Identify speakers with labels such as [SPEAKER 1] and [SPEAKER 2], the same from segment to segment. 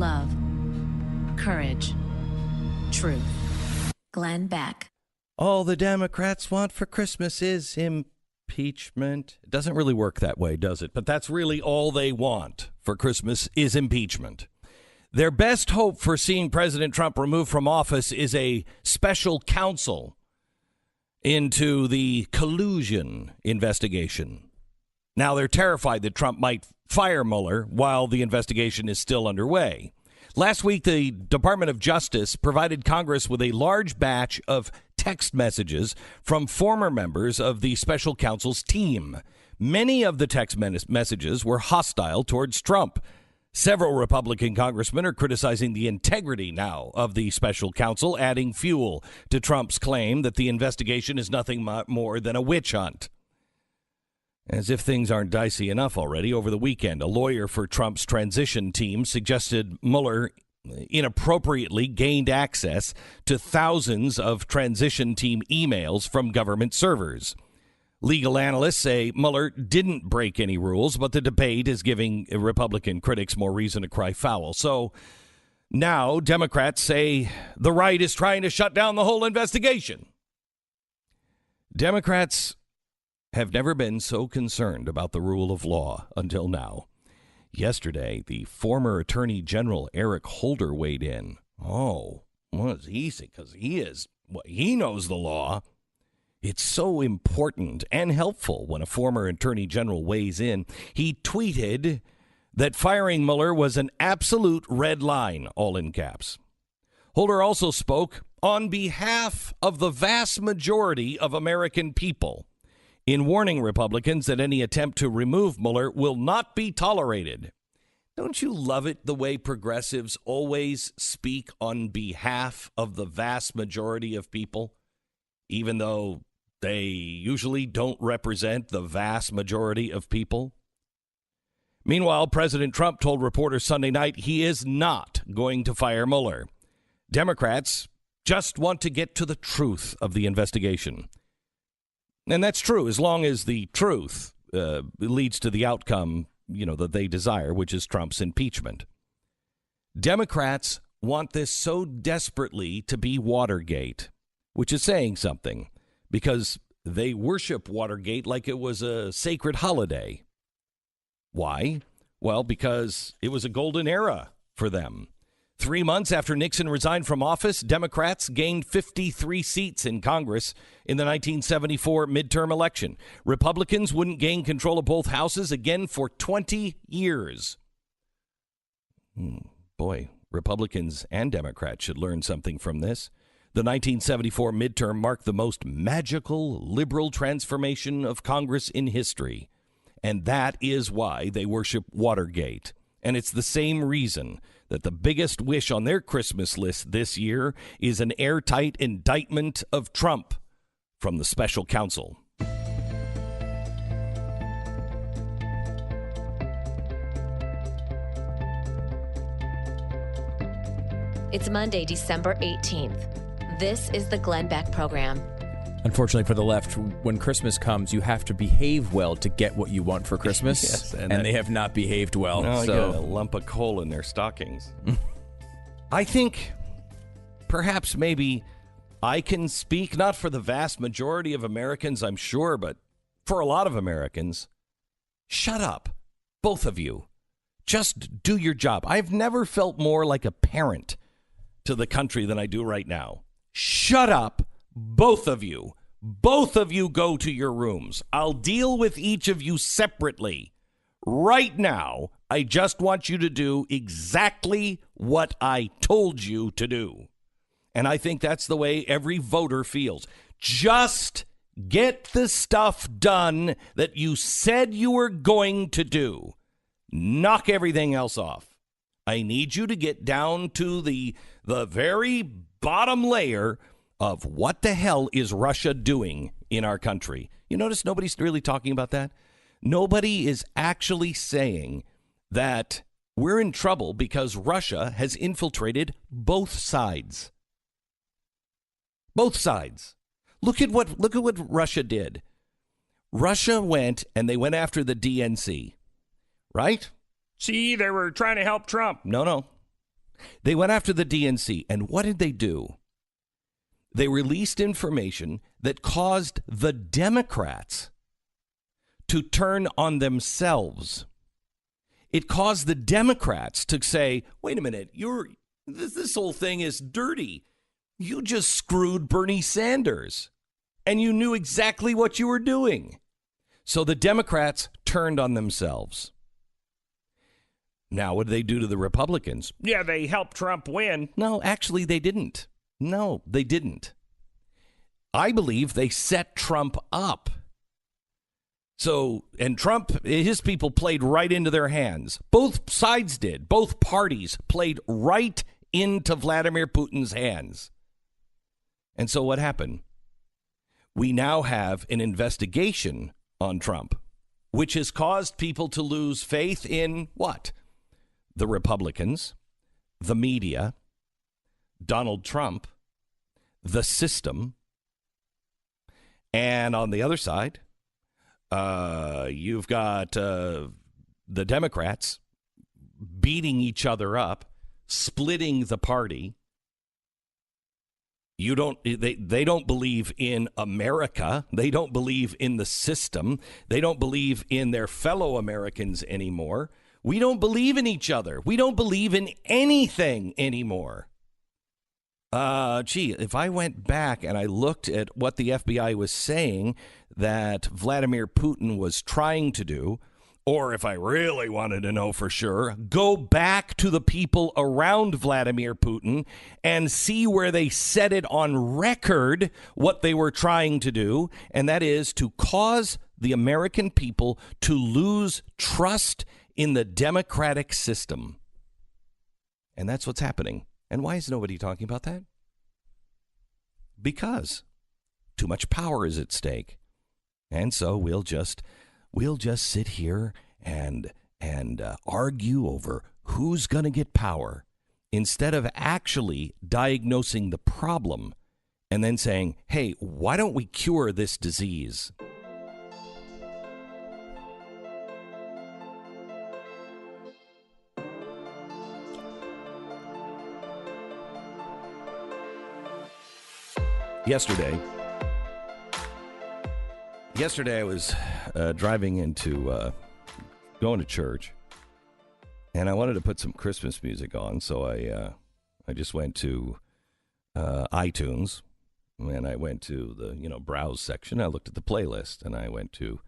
[SPEAKER 1] love, courage, truth. Glenn Beck.
[SPEAKER 2] All the Democrats want for Christmas is impeachment. It doesn't really work that way, does it? But that's really all they want for Christmas is impeachment. Their best hope for seeing President Trump removed from office is a special counsel into the collusion investigation. Now they're terrified that Trump might fire Mueller while the investigation is still underway. Last week, the Department of Justice provided Congress with a large batch of text messages from former members of the special counsel's team. Many of the text messages were hostile towards Trump. Several Republican congressmen are criticizing the integrity now of the special counsel, adding fuel to Trump's claim that the investigation is nothing more than a witch hunt. As if things aren't dicey enough already, over the weekend, a lawyer for Trump's transition team suggested Mueller inappropriately gained access to thousands of transition team emails from government servers. Legal analysts say Mueller didn't break any rules, but the debate is giving Republican critics more reason to cry foul. So now Democrats say the right is trying to shut down the whole investigation. Democrats have never been so concerned about the rule of law until now. Yesterday, the former Attorney General Eric Holder weighed in. Oh, what does he say? Because he knows the law. It's so important and helpful when a former Attorney General weighs in. He tweeted that firing Mueller was an absolute red line, all in caps. Holder also spoke on behalf of the vast majority of American people in warning Republicans that any attempt to remove Mueller will not be tolerated. Don't you love it the way progressives always speak on behalf of the vast majority of people, even though they usually don't represent the vast majority of people? Meanwhile, President Trump told reporters Sunday night he is not going to fire Mueller. Democrats just want to get to the truth of the investigation. And that's true, as long as the truth leads to the outcome, that they desire, which is Trump's impeachment. Democrats want this so desperately to be Watergate, which is saying something, because they worship Watergate like it was a sacred holiday. Why? Well, because it was a golden era for them. 3 months after Nixon resigned from office, Democrats gained 53 seats in Congress in the 1974 midterm election. Republicans wouldn't gain control of both houses again for 20 years. Boy, Republicans and Democrats should learn something from this. The 1974 midterm marked the most magical liberal transformation of Congress in history. And that is why they worship Watergate. And it's the same reason that the biggest wish on their Christmas list this year is an airtight indictment of Trump from the special counsel.
[SPEAKER 3] It's Monday, December 18th. This is the Glenn Beck Program.
[SPEAKER 4] Unfortunately for the left, when Christmas comes, you have to behave well to get what you want for Christmas.
[SPEAKER 2] Yes,
[SPEAKER 4] and they have not behaved well.
[SPEAKER 2] No, so got a lump of coal in their stockings. I think perhaps maybe I can speak, not for the vast majority of Americans, I'm sure, but for a lot of Americans. Shut up, both of you. Just do your job. I've never felt more like a parent to the country than I do right now. Shut up. Both of you go to your rooms. I'll deal with each of you separately. Right now, I just want you to do exactly what I told you to do. And I think that's the way every voter feels. Just get the stuff done that you said you were going to do. Knock everything else off. I need you to get down to the very bottom layer of what the hell is Russia doing in our country. You notice nobody's really talking about that? Nobody is actually saying that we're in trouble because Russia has infiltrated both sides. Both sides. Look at what Russia did. Russia went and they went after the DNC, right? See, they were trying to help Trump. No. They went after the DNC, and what did they do? They released information that caused the Democrats to turn on themselves. It caused the Democrats to say, wait a minute, this whole thing is dirty. You just screwed Bernie Sanders, and you knew exactly what you were doing. So the Democrats turned on themselves. Now, what did they do to the Republicans? Yeah, they helped Trump win. No, actually, they didn't. No, they didn't. I believe they set Trump up. So, and Trump, his people played right into their hands. Both sides did. Both parties played right into Vladimir Putin's hands. And so what happened? We now have an investigation on Trump, which has caused people to lose faith in what? The Republicans, the media, Donald Trump, the system. And on the other side, you've got the Democrats beating each other up, splitting the party. They don't believe in America. They don't believe in the system. They don't believe in their fellow Americans anymore. We don't believe in each other. We don't believe in anything anymore. If I went back and I looked at what the FBI was saying that Vladimir Putin was trying to do, or if I really wanted to know for sure, go back to the people around Vladimir Putin and see where they said it on record what they were trying to do, and that is to cause the American people to lose trust in the democratic system. And that's what's happening. And why is nobody talking about that? Because too much power is at stake. And so we'll just sit here and argue over who's going to get power instead of actually diagnosing the problem and then saying, hey, why don't we cure this disease? Yesterday I was driving into going to church, and I wanted to put some Christmas music on, so I just went to iTunes, and I went to the browse section. I looked at the playlist, and I went to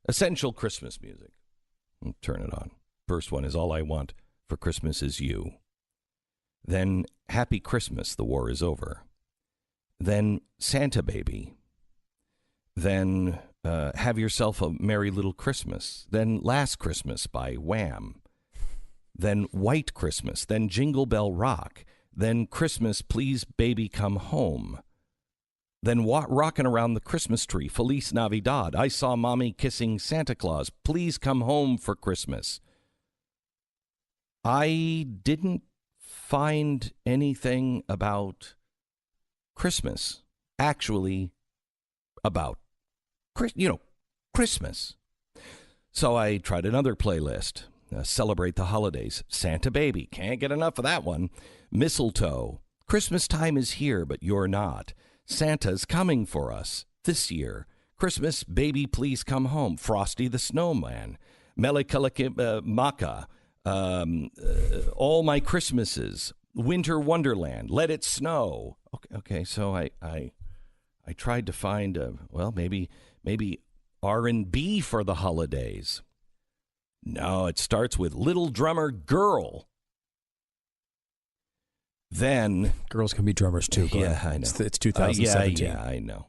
[SPEAKER 2] Essential Christmas Music. And turn it on. First one is All I Want for Christmas Is You. Then Happy Christmas, The War Is Over. Then Santa Baby. Then Have Yourself a Merry Little Christmas. Then Last Christmas by Wham. Then White Christmas. Then Jingle Bell Rock. Then Christmas, Please Baby Come Home. Then Rockin' Around the Christmas Tree, Feliz Navidad. I Saw Mommy Kissing Santa Claus. Please Come Home for Christmas. I didn't find anything about Christmas, actually about, Christmas. So I tried another playlist, Celebrate the Holidays, Santa Baby, can't get enough of that one, Mistletoe, Christmas Time Is Here, But You're Not, Santa's Coming for Us This Year, Christmas, Baby Please Come Home, Frosty the Snowman, Melikalikimaka, All My Christmases, Winter Wonderland, Let It Snow. Okay, so I tried to find maybe R&B for the holidays. No, it starts with Little Drummer Girl. Then
[SPEAKER 4] girls can be drummers too. Glenn.
[SPEAKER 2] Yeah, I know.
[SPEAKER 4] It's 2017.
[SPEAKER 2] Yeah, I know.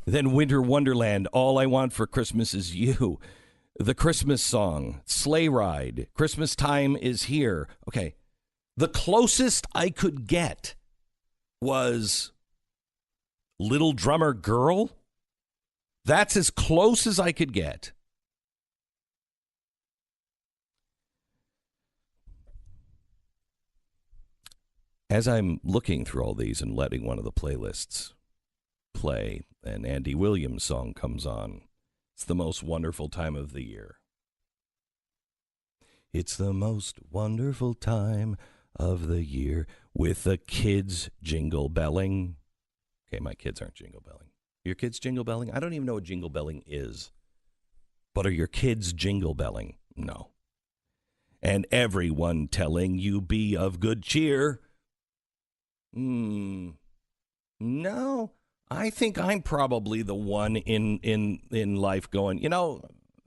[SPEAKER 2] Then Winter Wonderland, All I Want for Christmas Is You. The Christmas Song, Sleigh Ride, Christmas Time Is Here. Okay. The closest I could get was Little Drummer Girl. That's as close as I could get. As I'm looking through all these and letting one of the playlists play, an Andy Williams song comes on. It's the most wonderful time of the year. It's the most wonderful time of the year with the kids jingle belling. Okay, my kids aren't jingle belling. Your kids jingle belling? I don't even know what jingle belling is. But are your kids jingle belling? No. And everyone telling you be of good cheer. No. I think I'm probably the one in life going,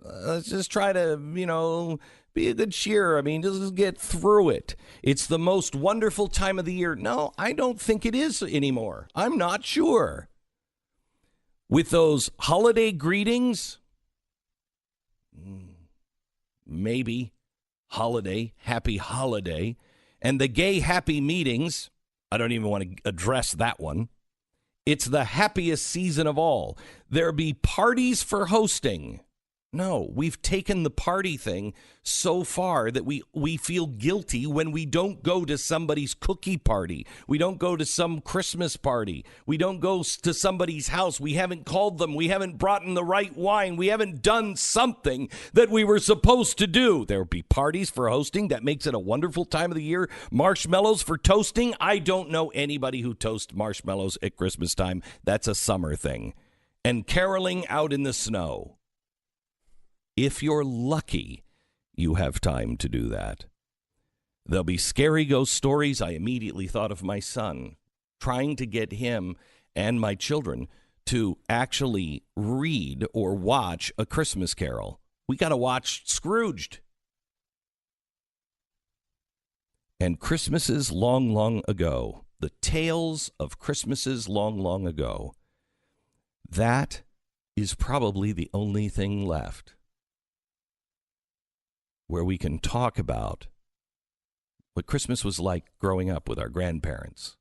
[SPEAKER 2] let's just try to, be a good cheer. I mean, just get through it. It's the most wonderful time of the year. No, I don't think it is anymore. I'm not sure. With those holiday greetings, maybe holiday, happy holiday, and the gay happy meetings, I don't even want to address that one. It's the happiest season of all. There be parties for hosting. No, we've taken the party thing so far that we feel guilty when we don't go to somebody's cookie party. We don't go to some Christmas party. We don't go to somebody's house. We haven't called them. We haven't brought in the right wine. We haven't done something that we were supposed to do. There will be parties for hosting. That makes it a wonderful time of the year. Marshmallows for toasting. I don't know anybody who toasts marshmallows at Christmas time. That's a summer thing. And caroling out in the snow. If you're lucky, you have time to do that. There'll be scary ghost stories. I immediately thought of my son, trying to get him and my children to actually read or watch A Christmas Carol. We got to watch Scrooged. And Christmases long, long ago, the tales of Christmases long, long ago, that is probably the only thing left where we can talk about what Christmas was like growing up with our grandparents.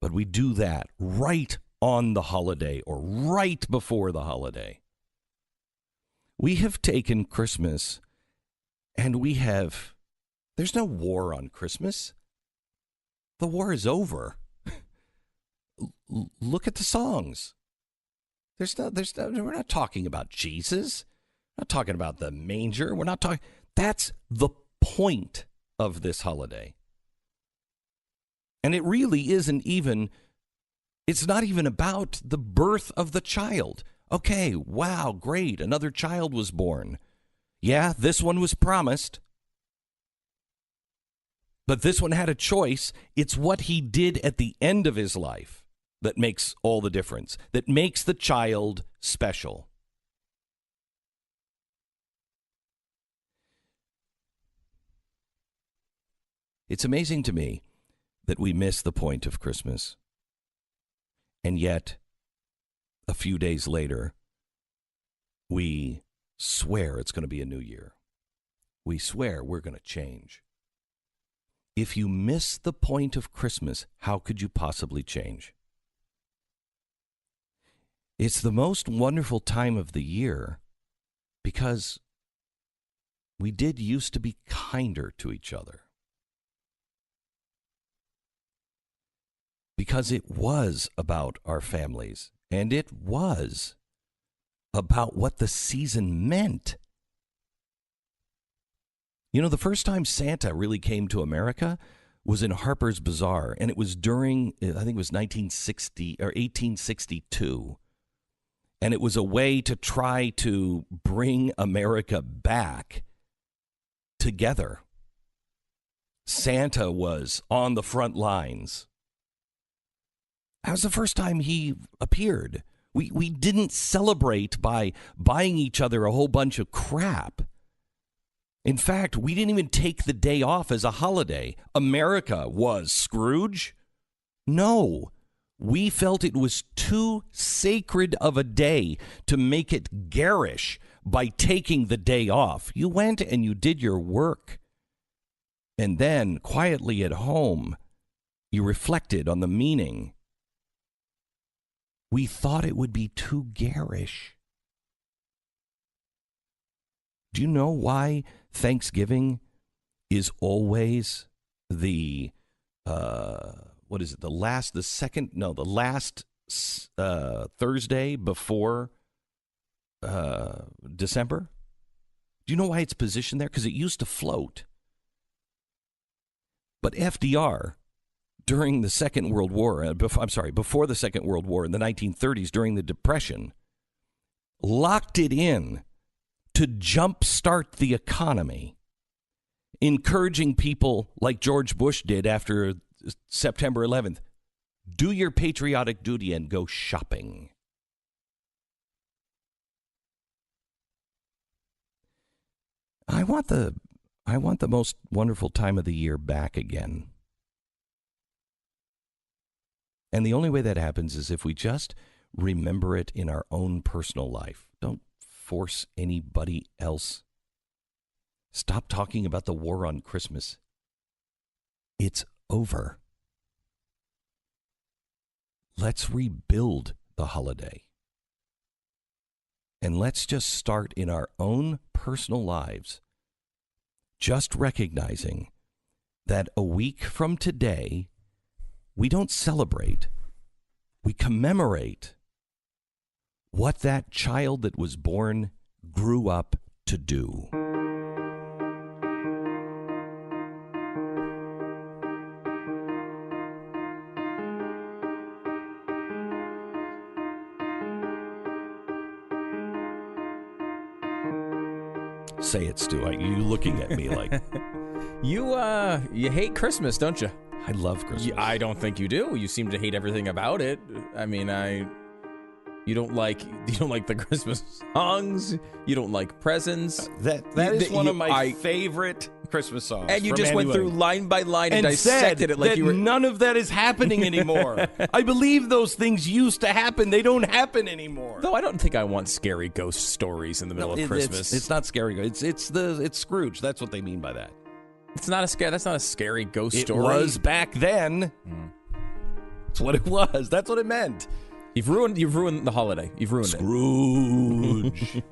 [SPEAKER 2] But we do that right on the holiday or right before the holiday. We have taken Christmas and there's no war on Christmas. The war is over. Look at the songs. We're not talking about Jesus. We're not talking about the manger. We're not talking. That's the point of this holiday. And it really isn't even, it's not even about the birth of the child. Okay, wow, great, another child was born. Yeah, this one was promised. But this one had a choice. It's what he did at the end of his life that makes all the difference, that makes the child special. It's amazing to me that we miss the point of Christmas. And yet, a few days later, we swear it's going to be a new year. We swear we're going to change. If you miss the point of Christmas, how could you possibly change? It's the most wonderful time of the year because we did used to be kinder to each other. Because it was about our families, and it was about what the season meant. You know, the first time Santa really came to America was in Harper's Bazaar, and it was during, I think it was 1960 or 1862. And it was a way to try to bring America back together. Santa was on the front lines. That was the first time he appeared. We didn't celebrate by buying each other a whole bunch of crap. In fact, we didn't even take the day off as a holiday. America was Scrooge? No. We felt it was too sacred of a day to make it garish by taking the day off. You went and you did your work. And then, quietly at home, you reflected on the meaning. We thought it would be too garish. Do you know why Thanksgiving is always the last Thursday before December? Do you know why it's positioned there? Because it used to float. But FDR, during the Second World War, before the Second World War in the 1930s, during the Depression, locked it in to jumpstart the economy, encouraging people like George Bush did after September 11th, do your patriotic duty and go shopping. I want the most wonderful time of the year back again. And the only way that happens is if we just remember it in our own personal life. Don't force anybody else. Stop talking about the war on Christmas. It's over. Let's rebuild the holiday. And let's just start in our own personal lives, just recognizing that a week from today, we don't celebrate, we commemorate what that child that was born grew up to do. Say it, Stu. You looking at me like
[SPEAKER 4] You hate Christmas, don't you?
[SPEAKER 2] I love Christmas.
[SPEAKER 4] I don't think you do. You seem to hate everything about it. I mean, you don't like the Christmas songs. You don't like presents.
[SPEAKER 2] That is one of my favorite Christmas songs.
[SPEAKER 4] And you just went through line by line and dissected it like you were.
[SPEAKER 2] None of that is happening anymore. I believe those things used to happen. They don't happen anymore.
[SPEAKER 4] Though I don't think I want scary ghost stories in the middle of Christmas.
[SPEAKER 2] It's not scary. It's Scrooge. That's what they mean by that.
[SPEAKER 4] It's not a scare. That's not a scary ghost story.
[SPEAKER 2] It was back then. That's what it was. That's what it meant.
[SPEAKER 4] You've ruined the holiday. You've ruined
[SPEAKER 2] Scrooge.
[SPEAKER 4] it.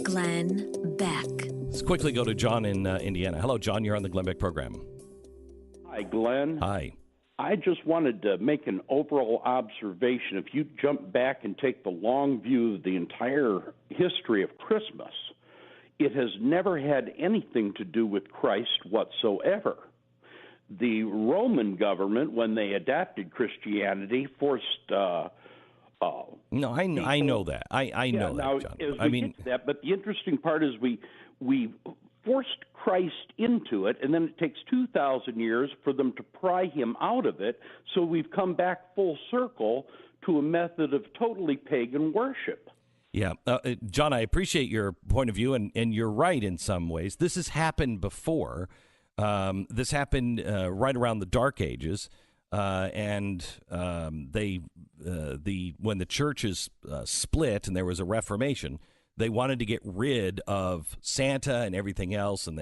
[SPEAKER 1] Glenn Beck.
[SPEAKER 2] Let's quickly go to John in Indiana. Hello, John. You're on the Glenn Beck program.
[SPEAKER 5] Hi, Glenn.
[SPEAKER 2] Hi.
[SPEAKER 5] I just wanted to make an overall observation. If you jump back and take the long view of the entire history of Christmas, it has never had anything to do with Christ whatsoever. The Roman government, when they adapted Christianity, forced
[SPEAKER 2] No, I know that. I know
[SPEAKER 5] now,
[SPEAKER 2] that, John.
[SPEAKER 5] Get to that, but the interesting part is we forced Christ into it, and then it takes 2,000 years for them to pry him out of it, so we've come back full circle to a method of totally pagan worship.
[SPEAKER 2] Yeah. John, I appreciate your point of view, and you're right in some ways. This has happened before. This happened right around the Dark Ages, and when the churches split and there was a Reformation, they wanted to get rid of Santa and everything else, and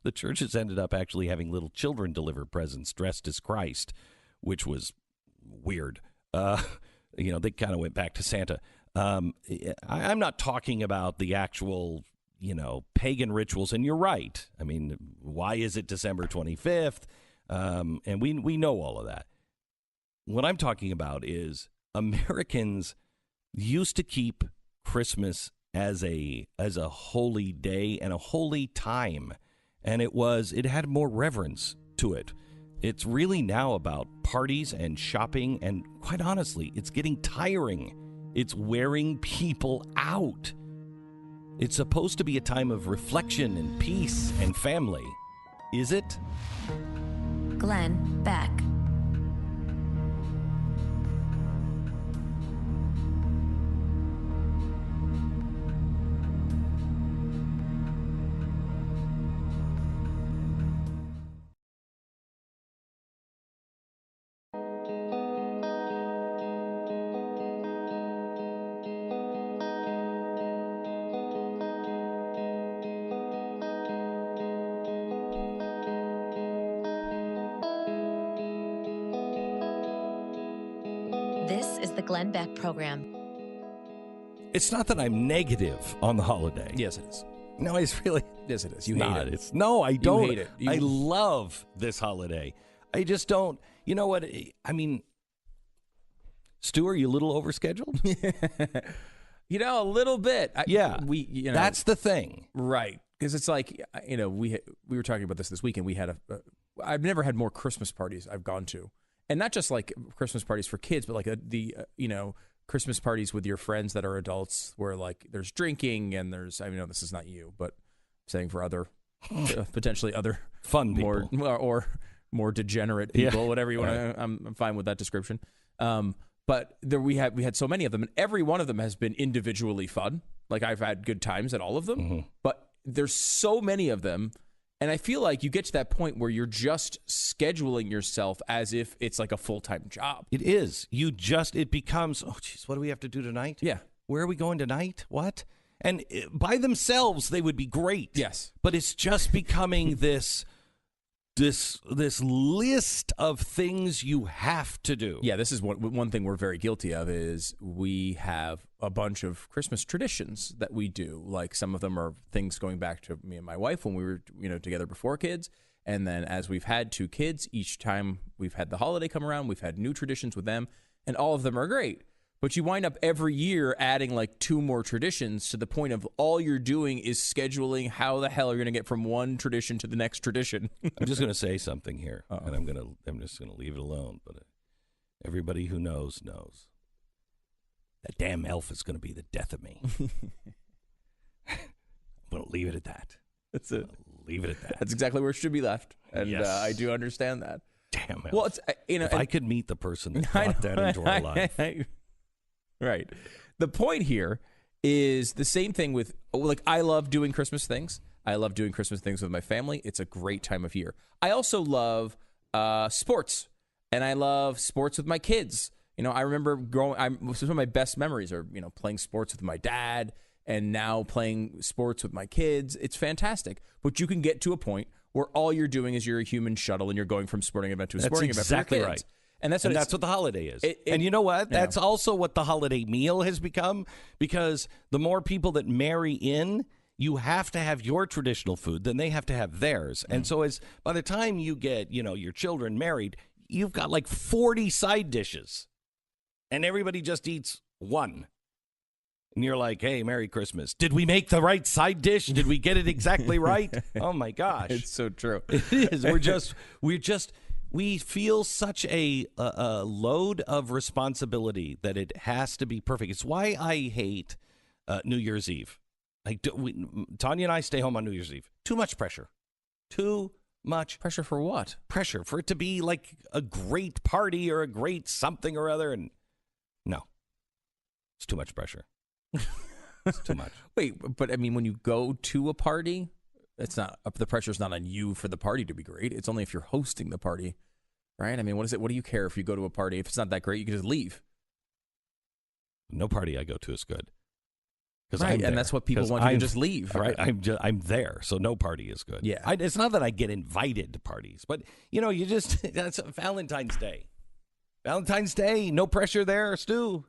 [SPEAKER 2] the churches ended up actually having little children deliver presents dressed as Christ, which was weird. They kind of went back to Santa. I'm not talking about the actual, pagan rituals, and you're right. I mean, why is it December 25th? And we know all of that. What I'm talking about is Americans used to keep Christmas as a holy day and a holy time, and it had more reverence to it. It's really now about parties and shopping, and quite honestly, it's getting tiring. It's wearing people out. It's supposed to be a time of reflection and peace and family. Is it?
[SPEAKER 1] Glenn Beck. This is the Glenn Beck program.
[SPEAKER 2] It's not that I'm negative on the holiday.
[SPEAKER 4] Yes, it is.
[SPEAKER 2] No, it's really.
[SPEAKER 4] Yes, it is.
[SPEAKER 2] You
[SPEAKER 4] hate
[SPEAKER 2] hate
[SPEAKER 4] it.
[SPEAKER 2] No, I don't.
[SPEAKER 4] hate it.
[SPEAKER 2] I love this holiday. I just don't. You know what? I mean, Stu, are you a little overscheduled?
[SPEAKER 4] A little bit.
[SPEAKER 2] That's the thing.
[SPEAKER 4] Right. Because it's like, we were talking about this weekend. We had I've never had more Christmas parties I've gone to. And not just like Christmas parties for kids, but like Christmas parties with your friends that are adults where like there's drinking and there's, this is not you, but I'm saying for other, potentially other
[SPEAKER 2] fun people
[SPEAKER 4] or more degenerate people, whatever you want to, I'm fine with that description. But we had so many of them, and every one of them has been individually fun. Like I've had good times at all of them, but there's so many of them. And I feel like you get to that point where you're just scheduling yourself as if it's like a full-time job.
[SPEAKER 2] It is. It becomes, oh, geez, what do we have to do tonight?
[SPEAKER 4] Yeah.
[SPEAKER 2] Where are we going tonight? What? And by themselves, they would be great.
[SPEAKER 4] Yes.
[SPEAKER 2] But it's just becoming this list of things you have to do.
[SPEAKER 4] Yeah, this is one thing we're very guilty of is we have a bunch of Christmas traditions that we do. Like some of them are things going back to me and my wife when we were, together before kids. And then as we've had 2 kids, each time we've had the holiday come around, we've had new traditions with them, and all of them are great. But you wind up every year adding like 2 more traditions to the point of all you're doing is scheduling how the hell you're going to get from one tradition to the next tradition.
[SPEAKER 2] I'm just going to say something here, and I'm just going to leave it alone. But everybody who knows. That damn elf is going to be the death of me. I'm going to leave it at that.
[SPEAKER 4] That's it.
[SPEAKER 2] Leave it at that.
[SPEAKER 4] That's exactly where it should be left. And
[SPEAKER 2] yes.
[SPEAKER 4] I do understand that.
[SPEAKER 2] Damn elf.
[SPEAKER 4] Well, it's,
[SPEAKER 2] if I could meet the person that brought that into our life.
[SPEAKER 4] Right. The point here is the same thing with, like, I love doing Christmas things. I love doing Christmas things with my family. It's a great time of year. I also love sports, and I love sports with my kids. I remember some of my best memories are, playing sports with my dad and now playing sports with my kids. It's fantastic. But you can get to a point where all you're doing is you're a human shuttle and you're going from sporting event to a sporting event for your kids.
[SPEAKER 2] Right.
[SPEAKER 4] And that's
[SPEAKER 2] what the holiday is. And you know what? That's also what the holiday meal has become, because the more people that marry in, you have to have your traditional food, then they have to have theirs. And so by the time you get, your children married, you've got like 40 side dishes, and everybody just eats one. And you're like, hey, Merry Christmas. Did we make the right side dish? Did we get it exactly right? Oh, my gosh.
[SPEAKER 4] It's so true.
[SPEAKER 2] It is. We feel such a load of responsibility that it has to be perfect. It's why I hate New Year's Eve. Tanya and I stay home on New Year's Eve. Too much pressure. Too much.
[SPEAKER 4] Pressure for what?
[SPEAKER 2] Pressure for it to be like a great party or a great something or other. And no, it's too much pressure. It's too much.
[SPEAKER 4] Wait, but I mean, when you go to a party, it's not, the pressure's not on you for the party to be great. It's only if you're hosting the party, right? I mean, what is it? What do you care if you go to a party? If it's not that great, you can just leave.
[SPEAKER 2] No party I go to is good.
[SPEAKER 4] Right, and that's what people want you to just leave.
[SPEAKER 2] Right, I'm there, so no party is good.
[SPEAKER 4] Yeah,
[SPEAKER 2] it's not that I get invited to parties, but that's Valentine's Day. Valentine's Day, no pressure there, Stu.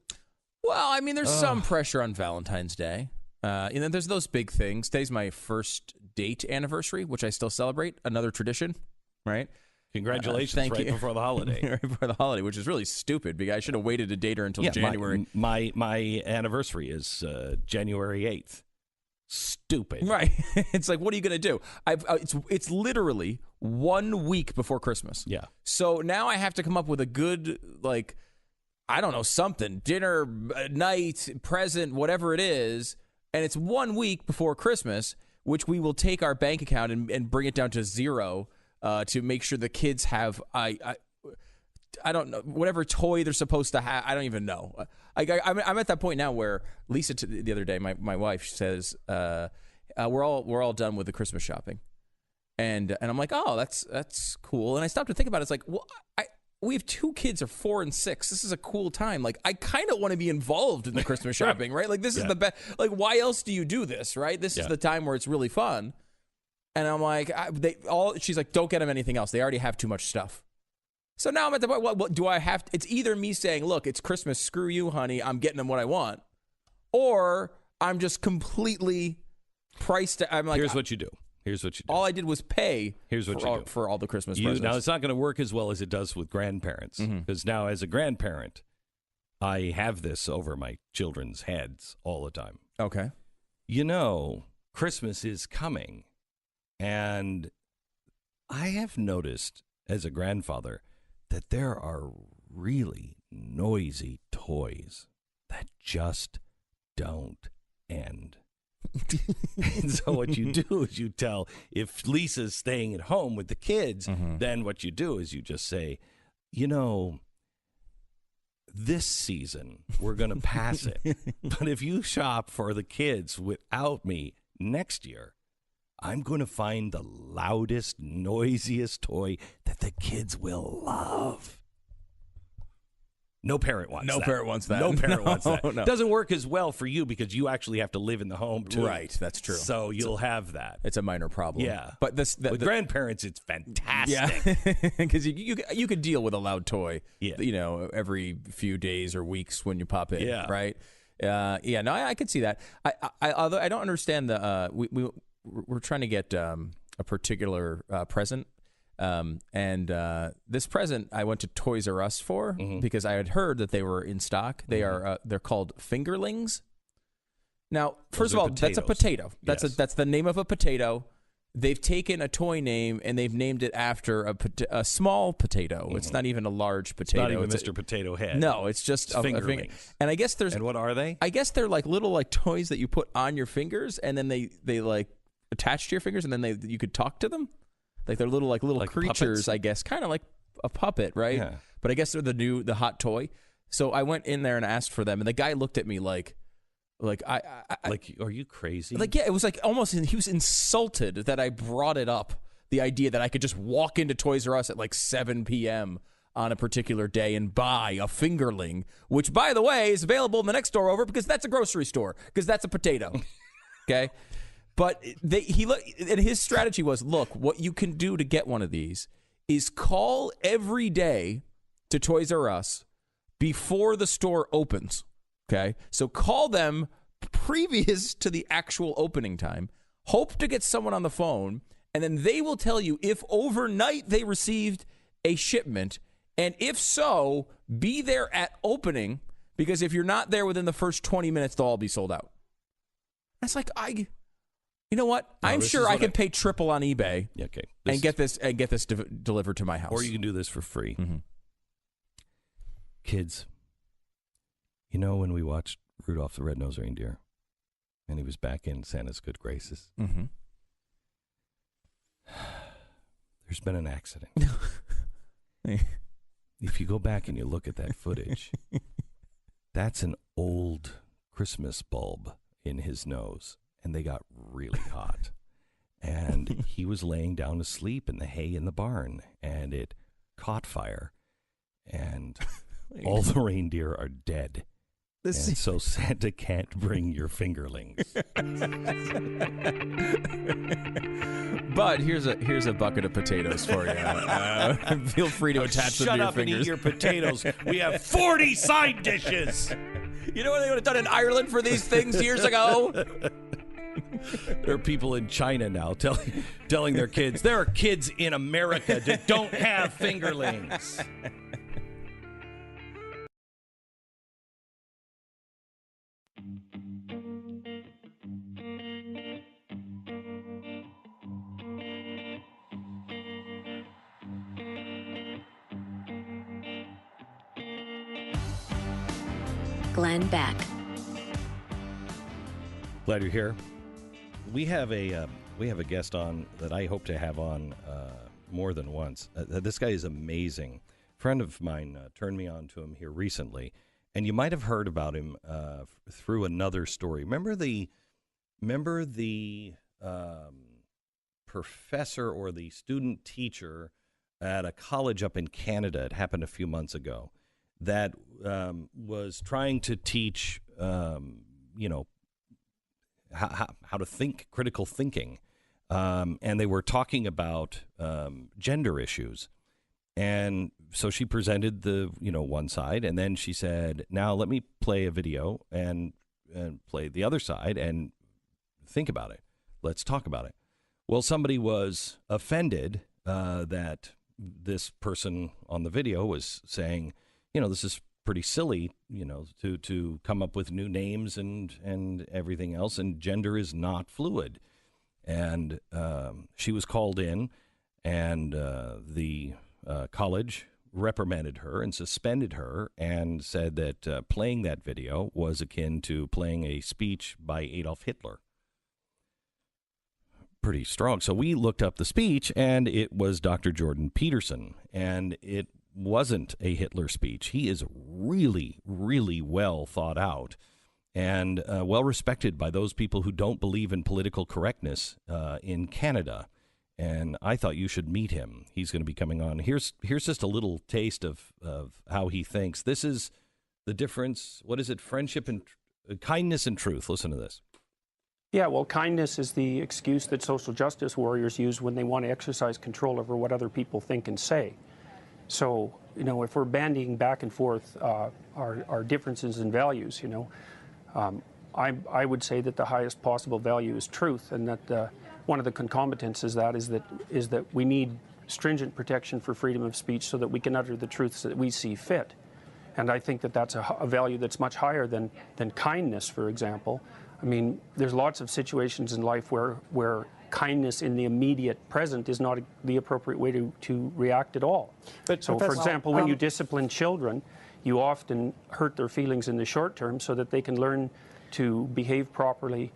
[SPEAKER 4] Well, I mean, there's some pressure on Valentine's Day. There's those big things. Today's my first date anniversary, which I still celebrate. Another tradition, right?
[SPEAKER 2] Congratulations! Right before the holiday.
[SPEAKER 4] Right before the holiday, which is really stupid because I should have waited to date her until January.
[SPEAKER 2] My anniversary is January 8th. Stupid.
[SPEAKER 4] Right. It's like, what are you going to do? It's literally 1 week before Christmas.
[SPEAKER 2] Yeah.
[SPEAKER 4] So now I have to come up with a good, like, I don't know, something, dinner, night, present, whatever it is. And it's 1 week before Christmas, which we will take our bank account and bring it down to zero to make sure the kids have, I don't know, whatever toy they're supposed to have. I don't even know. I'm at that point now where Lisa, the other day, my wife says, we're all done with the Christmas shopping. And I'm like, oh, that's cool. And I stopped to think about it. It's like, well, we have 2 kids, are 4 and 6. This is a cool time. Like, I kind of want to be involved in the Christmas shopping, right? Like, this is the best. Like, why else do you do this, right? This is the time where it's really fun. And I'm like, she's like, don't get them anything else. They already have too much stuff. So now I'm at the point, what do I have? It's either me saying, look, it's Christmas. Screw you, honey. I'm getting them what I want. Or I'm just completely priced. I'm like,
[SPEAKER 2] here's what you do. Here's what you do.
[SPEAKER 4] All I did was pay
[SPEAKER 2] Here's what you do.
[SPEAKER 4] for all the Christmas presents.
[SPEAKER 2] Now, it's not going to work as well as it does with grandparents, because now as a grandparent, I have this over my children's heads all the time.
[SPEAKER 4] Okay.
[SPEAKER 2] Christmas is coming, and I have noticed as a grandfather that there are really noisy toys that just don't end. And so what you do is you tell, if Lisa's staying at home with the kids, then what you do is you just say, this season we're going to pass it. But if you shop for the kids without me next year, I'm going to find the loudest, noisiest toy that the kids will love. No parent wants that.
[SPEAKER 4] No parent wants that.
[SPEAKER 2] No parent wants that.
[SPEAKER 4] No.
[SPEAKER 2] Doesn't work as well for you because you actually have to live in the home, too.
[SPEAKER 4] Right, that's true.
[SPEAKER 2] So you'll have that.
[SPEAKER 4] It's a minor problem.
[SPEAKER 2] Yeah.
[SPEAKER 4] But
[SPEAKER 2] with grandparents, it's fantastic.
[SPEAKER 4] Yeah, because you could deal with a loud toy,
[SPEAKER 2] Yeah.
[SPEAKER 4] Every few days or weeks when you pop in,
[SPEAKER 2] Yeah.
[SPEAKER 4] right? No, I could see that. Although I don't understand we're trying to get a particular present. And this present I went to Toys R Us for because I had heard that they were in stock. They are they're called fingerlings. Now, first of all, that's a potato. That's the name of a potato. They've taken a toy name and they've named it after a small potato. It's not even a large potato.
[SPEAKER 2] It's not even Mr. Potato Head.
[SPEAKER 4] No, it's just a
[SPEAKER 2] fingerlings.
[SPEAKER 4] And I guess
[SPEAKER 2] And what are they?
[SPEAKER 4] I guess they're like little toys that you put on your fingers and then they like attach to your fingers and then you could talk to them. Like they're little creatures,
[SPEAKER 2] puppets?
[SPEAKER 4] I guess, kind of like a puppet, right?
[SPEAKER 2] Yeah.
[SPEAKER 4] But I guess they're the hot toy. So I went in there and asked for them, and the guy looked at me like
[SPEAKER 2] are you crazy?
[SPEAKER 4] yeah, it was like almost he was insulted that I brought it up. The idea that I could just walk into Toys R Us at like 7 p.m. on a particular day and buy a fingerling, which, by the way, is available in the next store over because that's a grocery store because that's a potato. Okay. But and his strategy was, look, what you can do to get one of these is call every day to Toys R Us before the store opens, okay? So call them previous to the actual opening time, hope to get someone on the phone, and then they will tell you if overnight they received a shipment, and if so, be there at opening, because if you're not there within the first 20 minutes, they'll all be sold out. That's like, you know what? I'm sure I can pay triple on eBay and get this delivered to my house.
[SPEAKER 2] Or you can do this for free. Kids, when we watched Rudolph the Red-Nosed Reindeer and he was back in Santa's good graces, there's been an accident. If you go back and you look at that footage, that's an old Christmas bulb in his nose. And they got really hot. And he was laying down to sleep in the hay in the barn. And it caught fire. And all the reindeer are dead. And so Santa can't bring your fingerlings.
[SPEAKER 4] But here's a bucket of potatoes for you. Feel free to attach them to your fingers.
[SPEAKER 2] Shut up and eat your potatoes. We have 40 side dishes.
[SPEAKER 4] You know what they would have done in Ireland for these things years ago?
[SPEAKER 2] There are people in China now telling their kids, there are kids in America that don't have fingerlings.
[SPEAKER 1] Glenn Beck.
[SPEAKER 2] Glad you're here. We have a guest on that I hope to have on more than once. This guy is amazing. A friend of mine turned me on to him here recently, and you might have heard about him through another story. Remember the professor or the student teacher at a college up in Canada? It happened a few months ago. That was trying to teach, how to think, critical thinking. And they were talking about gender issues. And so she presented the, one side, and then she said, now let me play a video and play the other side and think about it. Let's talk about it. Well, somebody was offended that this person on the video was saying, this is pretty silly, to come up with new names and everything else, and gender is not fluid. And she was called in, and the college reprimanded her and suspended her and said that playing that video was akin to playing a speech by Adolf Hitler. Pretty strong. So we looked up the speech, and it was Dr. Jordan Peterson, and it wasn't a Hitler speech. He is really, really well thought out and well respected by those people who don't believe in political correctness in Canada. And I thought you should meet him. He's going to be coming on. Here's just a little taste of how he thinks. This is the difference. What is it? Friendship and kindness and truth. Listen to this.
[SPEAKER 6] Yeah, well, kindness is the excuse that social justice warriors use when they want to exercise control over what other people think and say. So, if we're bandying back and forth our differences in values, I would say that the highest possible value is truth, and that one of the concomitants is that we need stringent protection for freedom of speech so that we can utter the truths that we see fit. And I think that that's a value that's much higher than kindness, for example. I mean, there's lots of situations in life where kindness in the immediate present is not the appropriate way to react at all. But so, for example, when you discipline children, you often hurt their feelings in the short term so that they can learn to behave properly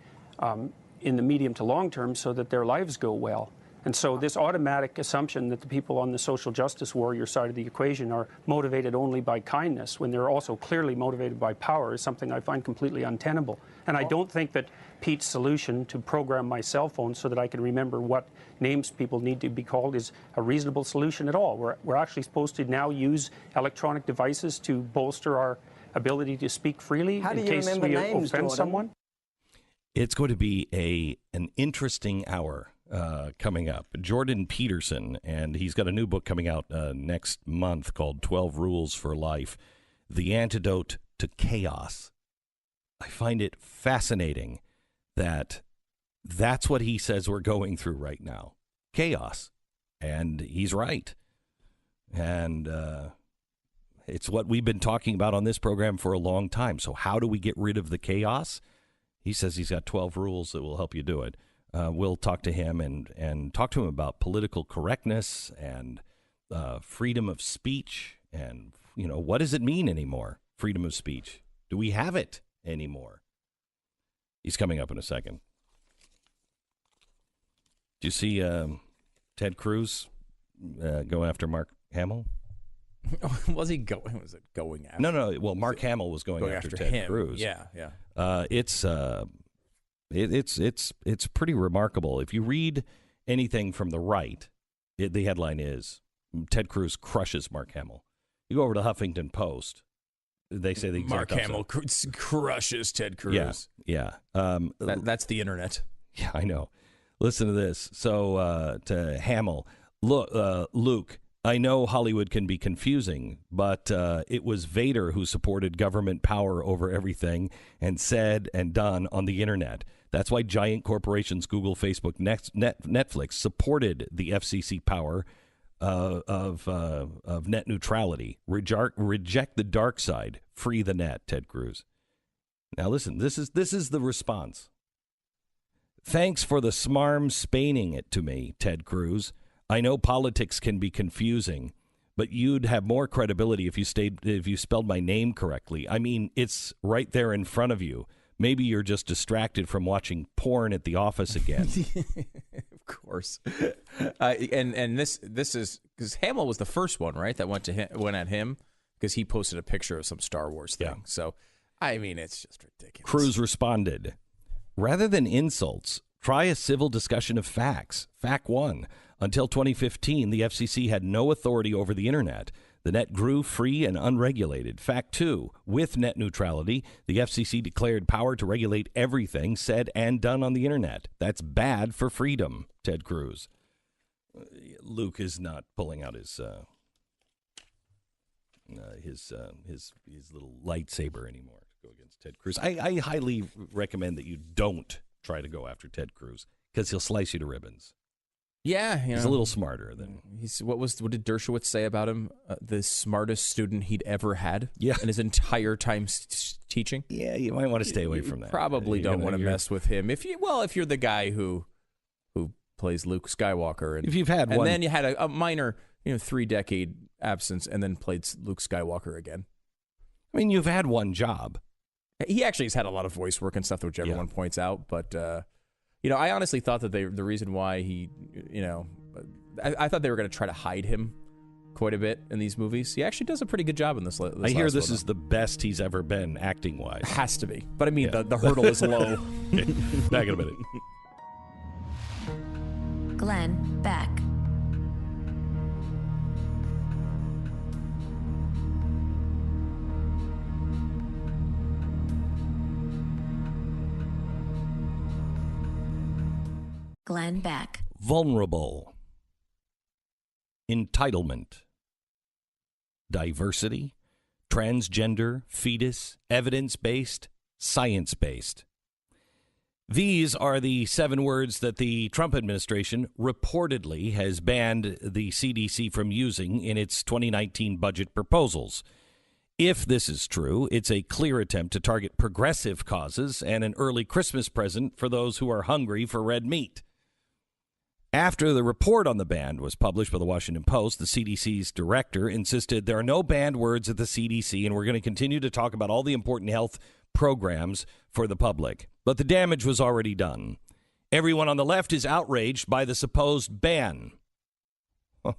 [SPEAKER 6] in the medium to long term so that their lives go well. And so this automatic assumption that the people on the social justice warrior side of the equation are motivated only by kindness when they're also clearly motivated by power is something I find completely untenable. And I don't think that Pete's solution to program my cell phone so that I can remember what names people need to be called is a reasonable solution at all. We're actually supposed to now use electronic devices to bolster our ability to speak freely in case we offend someone.
[SPEAKER 2] It's going to be an interesting hour coming up. Jordan Peterson, and he's got a new book coming out next month called 12 Rules for Life, The Antidote to Chaos. I find it fascinating that that's what he says we're going through right now. Chaos. And he's right. And it's what we've been talking about on this program for a long time. So how do we get rid of the chaos? He says he's got 12 rules that will help you do it. We'll talk to him and talk to him about political correctness and freedom of speech. And, what does it mean anymore? Freedom of speech. Do we have it anymore? He's coming up in a second. Do you see Ted Cruz go after Mark Hamill?
[SPEAKER 4] Was it going after?
[SPEAKER 2] No. Well, Mark Hamill was going after Ted
[SPEAKER 4] him.
[SPEAKER 2] Cruz.
[SPEAKER 4] Yeah.
[SPEAKER 2] It's pretty remarkable. If you read anything from the right, the headline is Ted Cruz crushes Mark Hamill. You go over to Huffington Post, they say the exact
[SPEAKER 4] Mark Hamill crushes Ted Cruz.
[SPEAKER 2] Yeah.
[SPEAKER 4] That's the internet.
[SPEAKER 2] Yeah, I know. Listen to this. So to Hamill, look, Luke, I know Hollywood can be confusing, but it was Vader who supported government power over everything and said and done on the internet. That's why giant corporations, Google, Facebook, Netflix, supported the FCC power of net neutrality. Reject the dark side. Free the net, Ted Cruz. Now listen, this is the response. Thanks for the smarm-spaining it to me, Ted Cruz. I know politics can be confusing, but you'd have more credibility if you spelled my name correctly. I mean, it's right there in front of you. Maybe you're just distracted from watching porn at the office again.
[SPEAKER 4] Of course. And this is because Hamill was the first one, right? That went at him because he posted a picture of some Star Wars thing. Yeah. So, I mean, it's just ridiculous.
[SPEAKER 2] Cruz responded, rather than insults, try a civil discussion of facts. Fact 1. Until 2015, the FCC had no authority over the internet. The net grew free and unregulated. Fact 2, with net neutrality, the FCC declared power to regulate everything said and done on the internet. That's bad for freedom, Ted Cruz. Luke is not pulling out his little lightsaber anymore to go against Ted Cruz. I highly recommend that you don't try to go after Ted Cruz because he'll slice you to ribbons.
[SPEAKER 4] Yeah,
[SPEAKER 2] He's a little smarter than.
[SPEAKER 4] What did Dershowitz say about him? The smartest student he'd ever had
[SPEAKER 2] Yeah.
[SPEAKER 4] in his entire time teaching.
[SPEAKER 2] Yeah, you might want to stay away from that.
[SPEAKER 4] Probably don't want to mess with him if you're the guy who plays Luke Skywalker, and
[SPEAKER 2] if you've had
[SPEAKER 4] and
[SPEAKER 2] one,
[SPEAKER 4] then you had a minor 3-decade absence, and then played Luke Skywalker again.
[SPEAKER 2] I mean, you've had one job.
[SPEAKER 4] He actually has had a lot of voice work and stuff, which everyone points out, but. I honestly thought that the reason why he, I thought they were going to try to hide him quite a bit in these movies. He actually does a pretty good job in this.
[SPEAKER 2] I hear this is the best he's ever been acting-wise.
[SPEAKER 4] Has to be. But I mean, the hurdle is low.
[SPEAKER 2] Okay. Back in a minute.
[SPEAKER 1] Glenn Beck. Glenn Beck.
[SPEAKER 2] Vulnerable. Entitlement. Diversity. Transgender. Fetus. Evidence-based. Science-based. These are the 7 words that the Trump administration reportedly has banned the CDC from using in its 2019 budget proposals. If this is true, it's a clear attempt to target progressive causes and an early Christmas present for those who are hungry for red meat. After the report on the ban was published by the Washington Post, the CDC's director insisted there are no banned words at the CDC, and we're going to continue to talk about all the important health programs for the public. But the damage was already done. Everyone on the left is outraged by the supposed ban. Huh.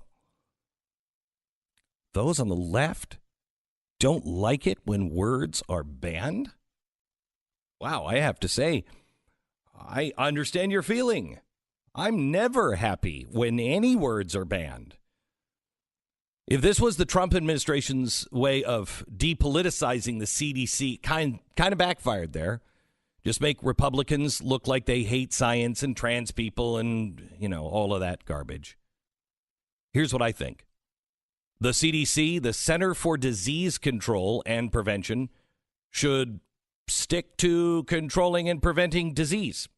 [SPEAKER 2] Those on the left don't like it when words are banned? Wow, I have to say, I understand your feeling. I'm never happy when any words are banned. If this was the Trump administration's way of depoliticizing the CDC, kind of backfired there. Just make Republicans look like they hate science and trans people and, all of that garbage. Here's what I think. The CDC, the Center for Disease Control and Prevention, should stick to controlling and preventing disease.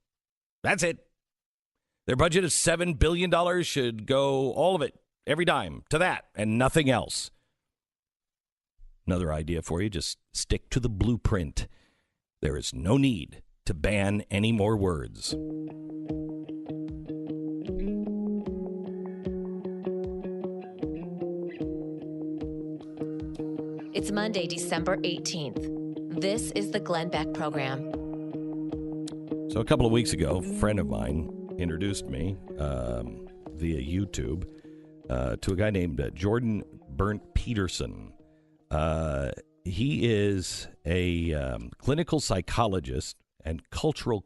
[SPEAKER 2] That's it. Their budget of $7 billion should go, all of it, every dime, to that and nothing else. Another idea for you, just stick to the blueprint. There is no need to ban any more words.
[SPEAKER 3] It's Monday, December 18th. This is the Glenn Beck Program.
[SPEAKER 2] So a couple of weeks ago, a friend of mine introduced me via YouTube to a guy named Jordan Burnt Peterson. He is a clinical psychologist and cultural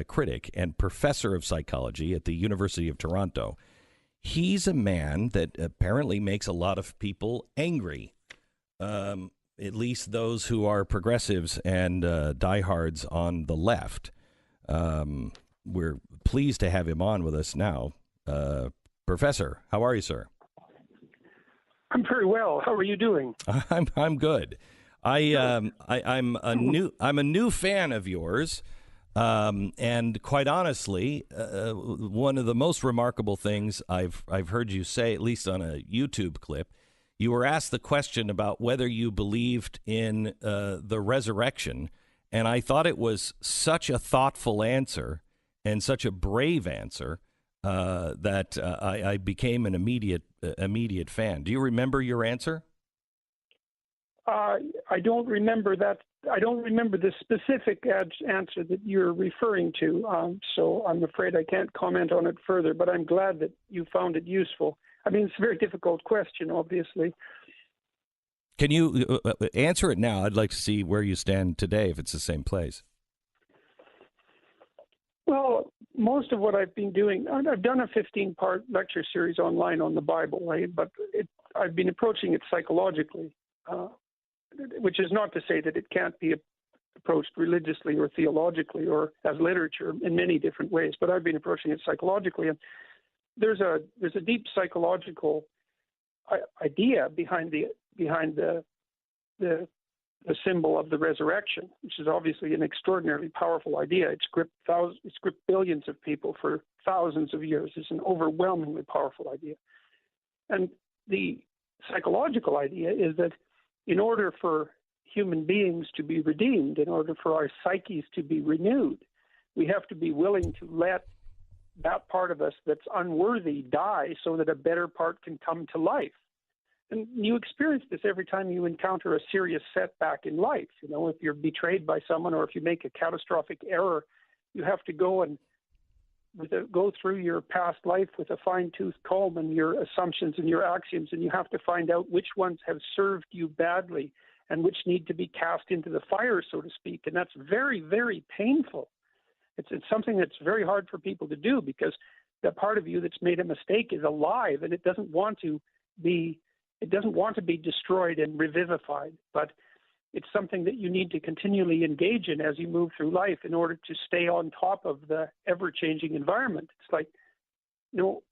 [SPEAKER 2] critic and professor of psychology at the University of Toronto. He's a man that apparently makes a lot of people angry, at least those who are progressives and diehards on the left. We're pleased to have him on with us now. Professor, how are you, sir?
[SPEAKER 6] I'm very well. How are you doing?
[SPEAKER 2] I'm good. I'm a new fan of yours, and quite honestly, one of the most remarkable things I've heard you say, at least on a YouTube clip, you were asked the question about whether you believed in the resurrection, and I thought it was such a thoughtful answer and such a brave answer that I became an immediate fan. Do you remember your answer?
[SPEAKER 6] I don't remember that. I don't remember the specific answer that you're referring to, so I'm afraid I can't comment on it further, but I'm glad that you found it useful. I mean, it's a very difficult question, obviously.
[SPEAKER 2] Can you answer it now? I'd like to see where you stand today, if it's the same place.
[SPEAKER 6] Well, most of what I've been doing, I've done a 15-part lecture series online on the Bible, right? But I've been approaching it psychologically, which is not to say that it can't be approached religiously or theologically or as literature in many different ways. But I've been approaching it psychologically, and there's a deep psychological idea behind the the symbol of the resurrection, which is obviously an extraordinarily powerful idea. It's gripped billions of people for thousands of years. It's an overwhelmingly powerful idea. And the psychological idea is that in order for human beings to be redeemed, in order for our psyches to be renewed, we have to be willing to let that part of us that's unworthy die so that a better part can come to life. And you experience this every time you encounter a serious setback in life. You know, if you're betrayed by someone or if you make a catastrophic error, you have to go through your past life with a fine-tooth comb and your assumptions and your axioms, and you have to find out which ones have served you badly and which need to be cast into the fire, so to speak. And that's very, very painful. It's something that's very hard for people to do because that part of you that's made a mistake is alive and it doesn't want to be destroyed and revivified, but it's something that you need to continually engage in as you move through life in order to stay on top of the ever-changing environment. It's like, you know,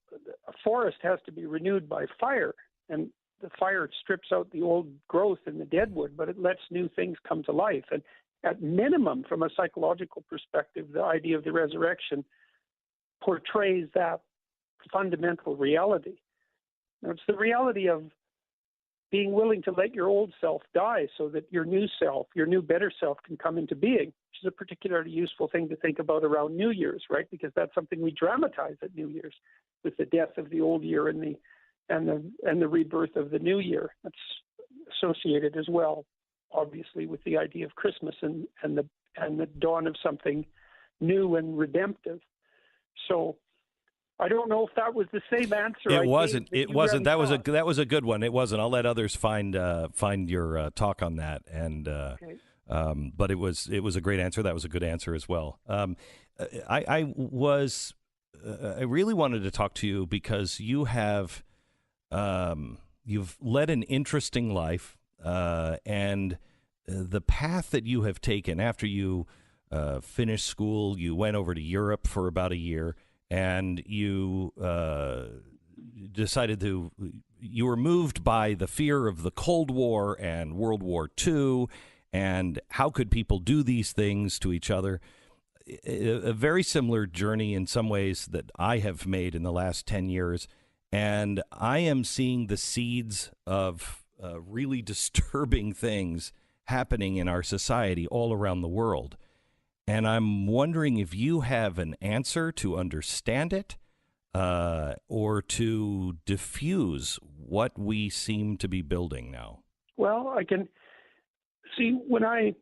[SPEAKER 6] a forest has to be renewed by fire, and the fire strips out the old growth and the deadwood, but it lets new things come to life. And at minimum, from a psychological perspective, the idea of the resurrection portrays that fundamental reality. Now, it's the reality of being willing to let your old self die so that your new self, your new better self can come into being, which is a particularly useful thing to think about around New Year's, right? Because that's something we dramatize at New Year's with the death of the old year and the rebirth of the new year. That's associated as well, obviously, with the idea of Christmas and the dawn of something new and redemptive. So I don't know if that was the same answer.
[SPEAKER 2] It wasn't. That was a good one. It wasn't. I'll let others find your talk on that. And
[SPEAKER 6] okay.
[SPEAKER 2] But it was a great answer. That was a good answer as well. I really wanted to talk to you because you have you've led an interesting life, and the path that you have taken after you finished school, you went over to Europe for about a year. And you you were moved by the fear of the Cold War and World War II, and how could people do these things to each other? A very similar journey in some ways that I have made in the last 10 years, and I am seeing the seeds of really disturbing things happening in our society all around the world. And I'm wondering if you have an answer to understand it or to diffuse what we seem to be building now.
[SPEAKER 6] Well, I can see when I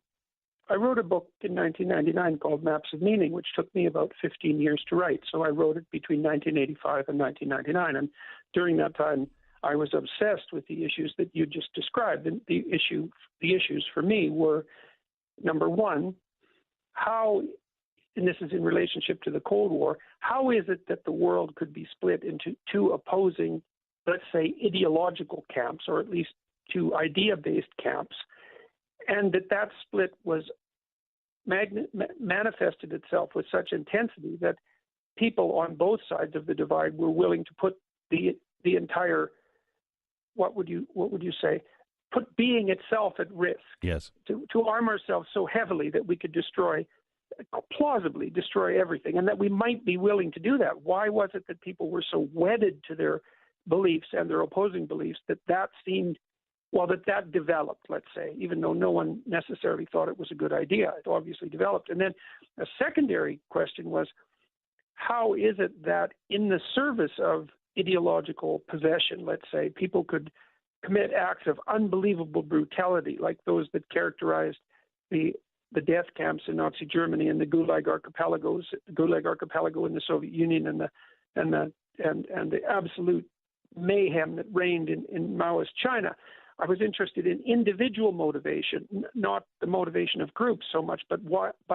[SPEAKER 6] wrote a book in 1999 called Maps of Meaning, which took me about 15 years to write. So I wrote it between 1985 and 1999. And during that time, I was obsessed with the issues that you just described. And the issues for me were, number one, how, and this is in relationship to the Cold War, how is it that the world could be split into two opposing, let's say, ideological camps, or at least two idea-based camps, and that split was manifested itself with such intensity that people on both sides of the divide were willing to put the entire, what would you say, put being itself at risk.
[SPEAKER 2] Yes.
[SPEAKER 6] To arm ourselves so heavily that we could plausibly destroy everything, and that we might be willing to do that. Why was it that people were so wedded to their beliefs and their opposing beliefs that seemed, well, that developed, let's say, even though no one necessarily thought it was a good idea. It obviously developed. And then a secondary question was, how is it that in the service of ideological possession, let's say, people could commit acts of unbelievable brutality, like those that characterized the death camps in Nazi Germany and the Gulag archipelago in the Soviet Union, and the absolute mayhem that reigned in Maoist China. I was interested in individual motivation, not the motivation of groups so much, but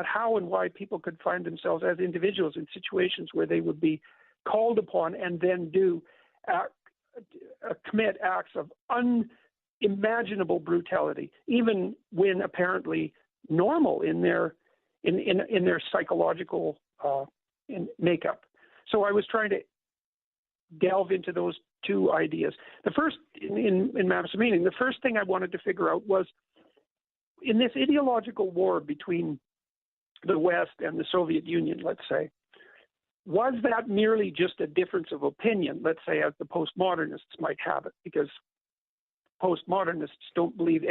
[SPEAKER 6] how and why people could find themselves as individuals in situations where they would be called upon and then commit acts of unimaginable brutality, even when apparently normal in their psychological makeup. So I was trying to delve into those two ideas. The first, in Maps of Meaning, the first thing I wanted to figure out was in this ideological war between the West and the Soviet Union, let's say, was that merely just a difference of opinion, let's say, as the postmodernists might have it? Because postmodernists don't believe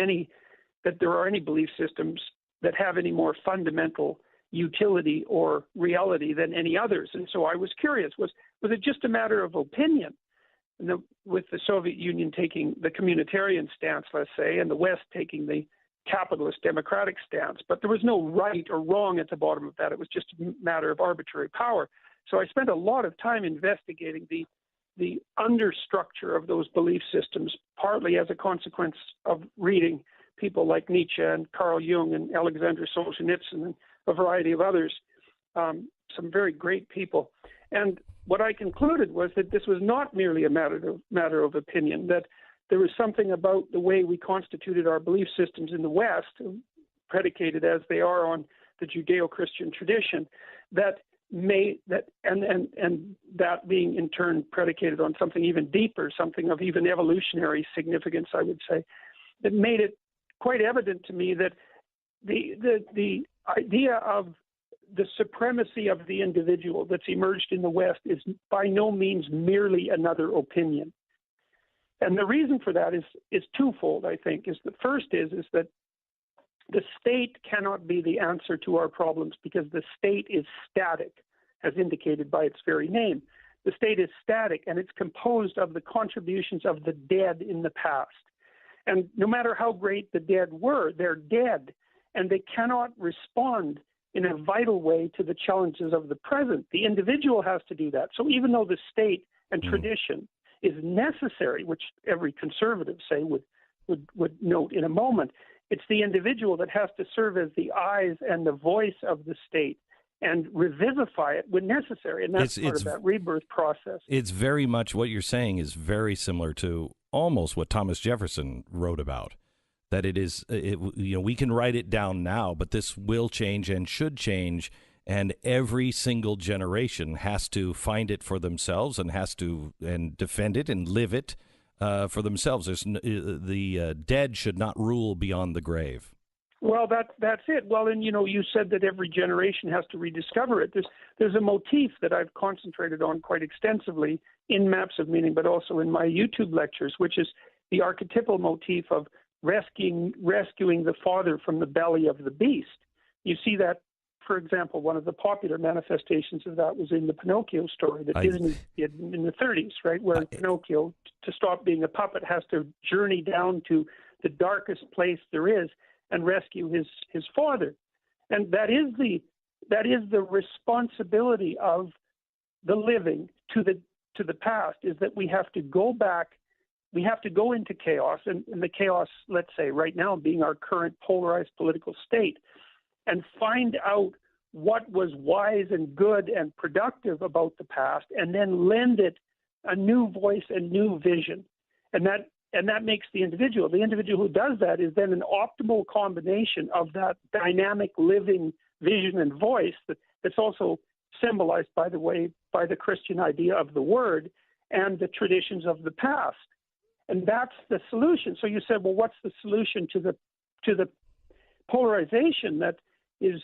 [SPEAKER 6] that there are any belief systems that have any more fundamental utility or reality than any others. And so I was curious, was it just a matter of opinion? And with the Soviet Union taking the communitarian stance, let's say, and the West taking the capitalist democratic stance, but there was no right or wrong at the bottom of that. It was just a matter of arbitrary power. So I spent a lot of time investigating the understructure of those belief systems, partly as a consequence of reading people like Nietzsche and Carl Jung and Alexander Solzhenitsyn and a variety of others, some very great people. And what I concluded was that this was not merely a matter of opinion, that there was something about the way we constituted our belief systems in the West, predicated as they are on the Judeo-Christian tradition, that that being in turn predicated on something even deeper, something of even evolutionary significance, I would say, that made it quite evident to me that the idea of the supremacy of the individual that's emerged in the West is by no means merely another opinion. And the reason for that is twofold, I think. The first is that the state cannot be the answer to our problems because the state is static, as indicated by its very name. The state is static, and it's composed of the contributions of the dead in the past. And no matter how great the dead were, they're dead, and they cannot respond in a vital way to the challenges of the present. The individual has to do that. So even though the state and tradition is necessary, which every conservative, say, would note in a moment, it's the individual that has to serve as the eyes and the voice of the state and revivify it when necessary. And that's part of that rebirth process.
[SPEAKER 2] It's very much what you're saying is very similar to almost what Thomas Jefferson wrote about, that we can write it down now, but this will change and should change. And every single generation has to find it for themselves and has to defend it and live it for themselves. The dead should not rule beyond the grave.
[SPEAKER 6] Well, that's it. Well, and you said that every generation has to rediscover it. There's a motif that I've concentrated on quite extensively in Maps of Meaning, but also in my YouTube lectures, which is the archetypal motif of rescuing the father from the belly of the beast. You see that, for example, one of the popular manifestations of that was in the Pinocchio story that Disney did in the 30s, right, where Pinocchio, to stop being a puppet, has to journey down to the darkest place there is and rescue his father. And that is the responsibility of the living to the past, is that we have to go back, we have to go into chaos, and the chaos, let's say right now being our current polarized political state, and find out what was wise and good and productive about the past, and then lend it a new voice and new vision. And that makes the individual who does that is then an optimal combination of that dynamic living vision and voice that's also symbolized by the Christian idea of the word and the traditions of the past. And that's the solution. So you said, well, what's the solution to the polarization that is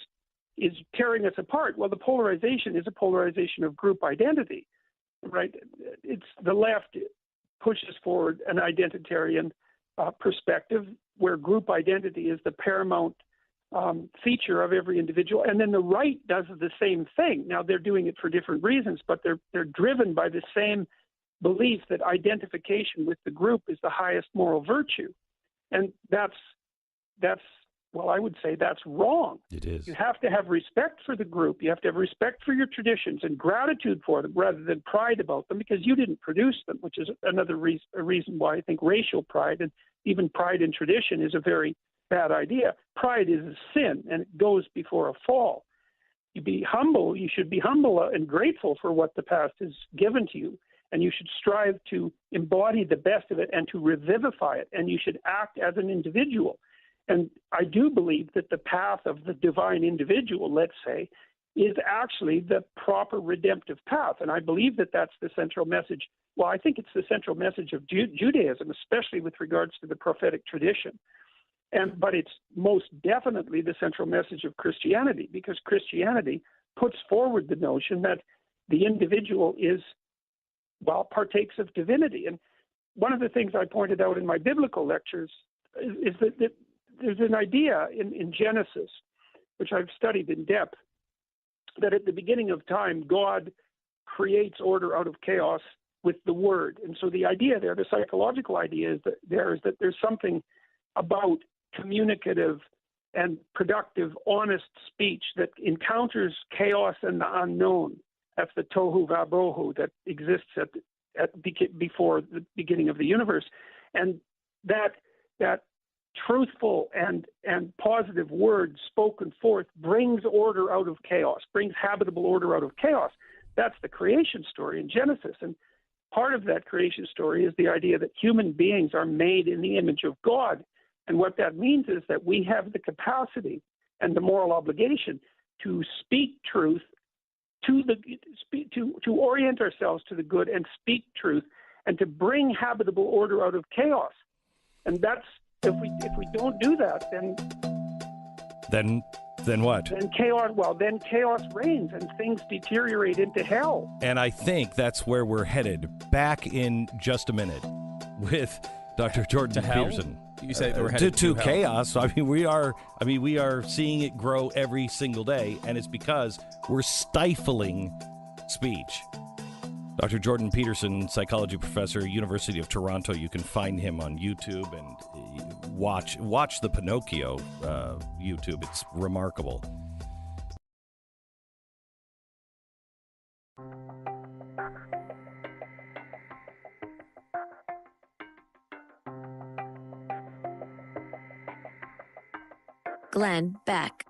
[SPEAKER 6] tearing us apart? Well, the polarization is a polarization of group identity, right? It's the left pushes forward an identitarian perspective where group identity is the paramount feature of every individual, and then the right does the same thing. Now they're doing it for different reasons, but they're driven by the same belief that identification with the group is the highest moral virtue, and that's well, I would say that's wrong. It is. You have to have respect for the group. You have to have respect for your traditions and gratitude for them rather than pride about them because you didn't produce them, which is another reason why I think racial pride and even pride in tradition is a very bad idea. Pride is a sin, and it goes before a fall. You should be humble and grateful for what the past has given to you, and you should strive to embody the best of it and to revivify it, and you should act as an individual. And I do believe that the path of the divine individual, let's say, is actually the proper redemptive path. And I believe that that's the central message. Well, I think it's the central message of Judaism, especially with regards to the prophetic tradition. But it's most definitely the central message of Christianity, because Christianity puts forward the notion that the individual partakes of divinity. And one of the things I pointed out in my biblical lectures is that there's an idea in Genesis, which I've studied in depth, that at the beginning of time, God creates order out of chaos with the word. And so the idea there, the psychological idea is that there's something about communicative and productive, honest speech that encounters chaos and the unknown. That's the tohu vabohu that exists before the beginning of the universe. And that truthful and positive word spoken forth brings order out of chaos, brings habitable order out of chaos. That's the creation story in Genesis. And part of that creation story is the idea that human beings are made in the image of God. And what that means is that we have the capacity and the moral obligation to speak truth, to orient ourselves to the good and speak truth, and to bring habitable order out of chaos. And that's, if we don't do that,
[SPEAKER 2] then what?
[SPEAKER 6] Then chaos reigns and things deteriorate into hell.
[SPEAKER 2] And I think that's where we're headed. Back in just a minute with Dr. Jordan Peterson.
[SPEAKER 4] You say we're headed
[SPEAKER 2] to
[SPEAKER 4] hell.
[SPEAKER 2] chaos. We are seeing it grow every single day, and it's because we're stifling speech. Dr. Jordan Peterson, psychology professor, University of Toronto. You can find him on YouTube and watch the Pinocchio YouTube. It's remarkable.
[SPEAKER 1] Glenn Beck.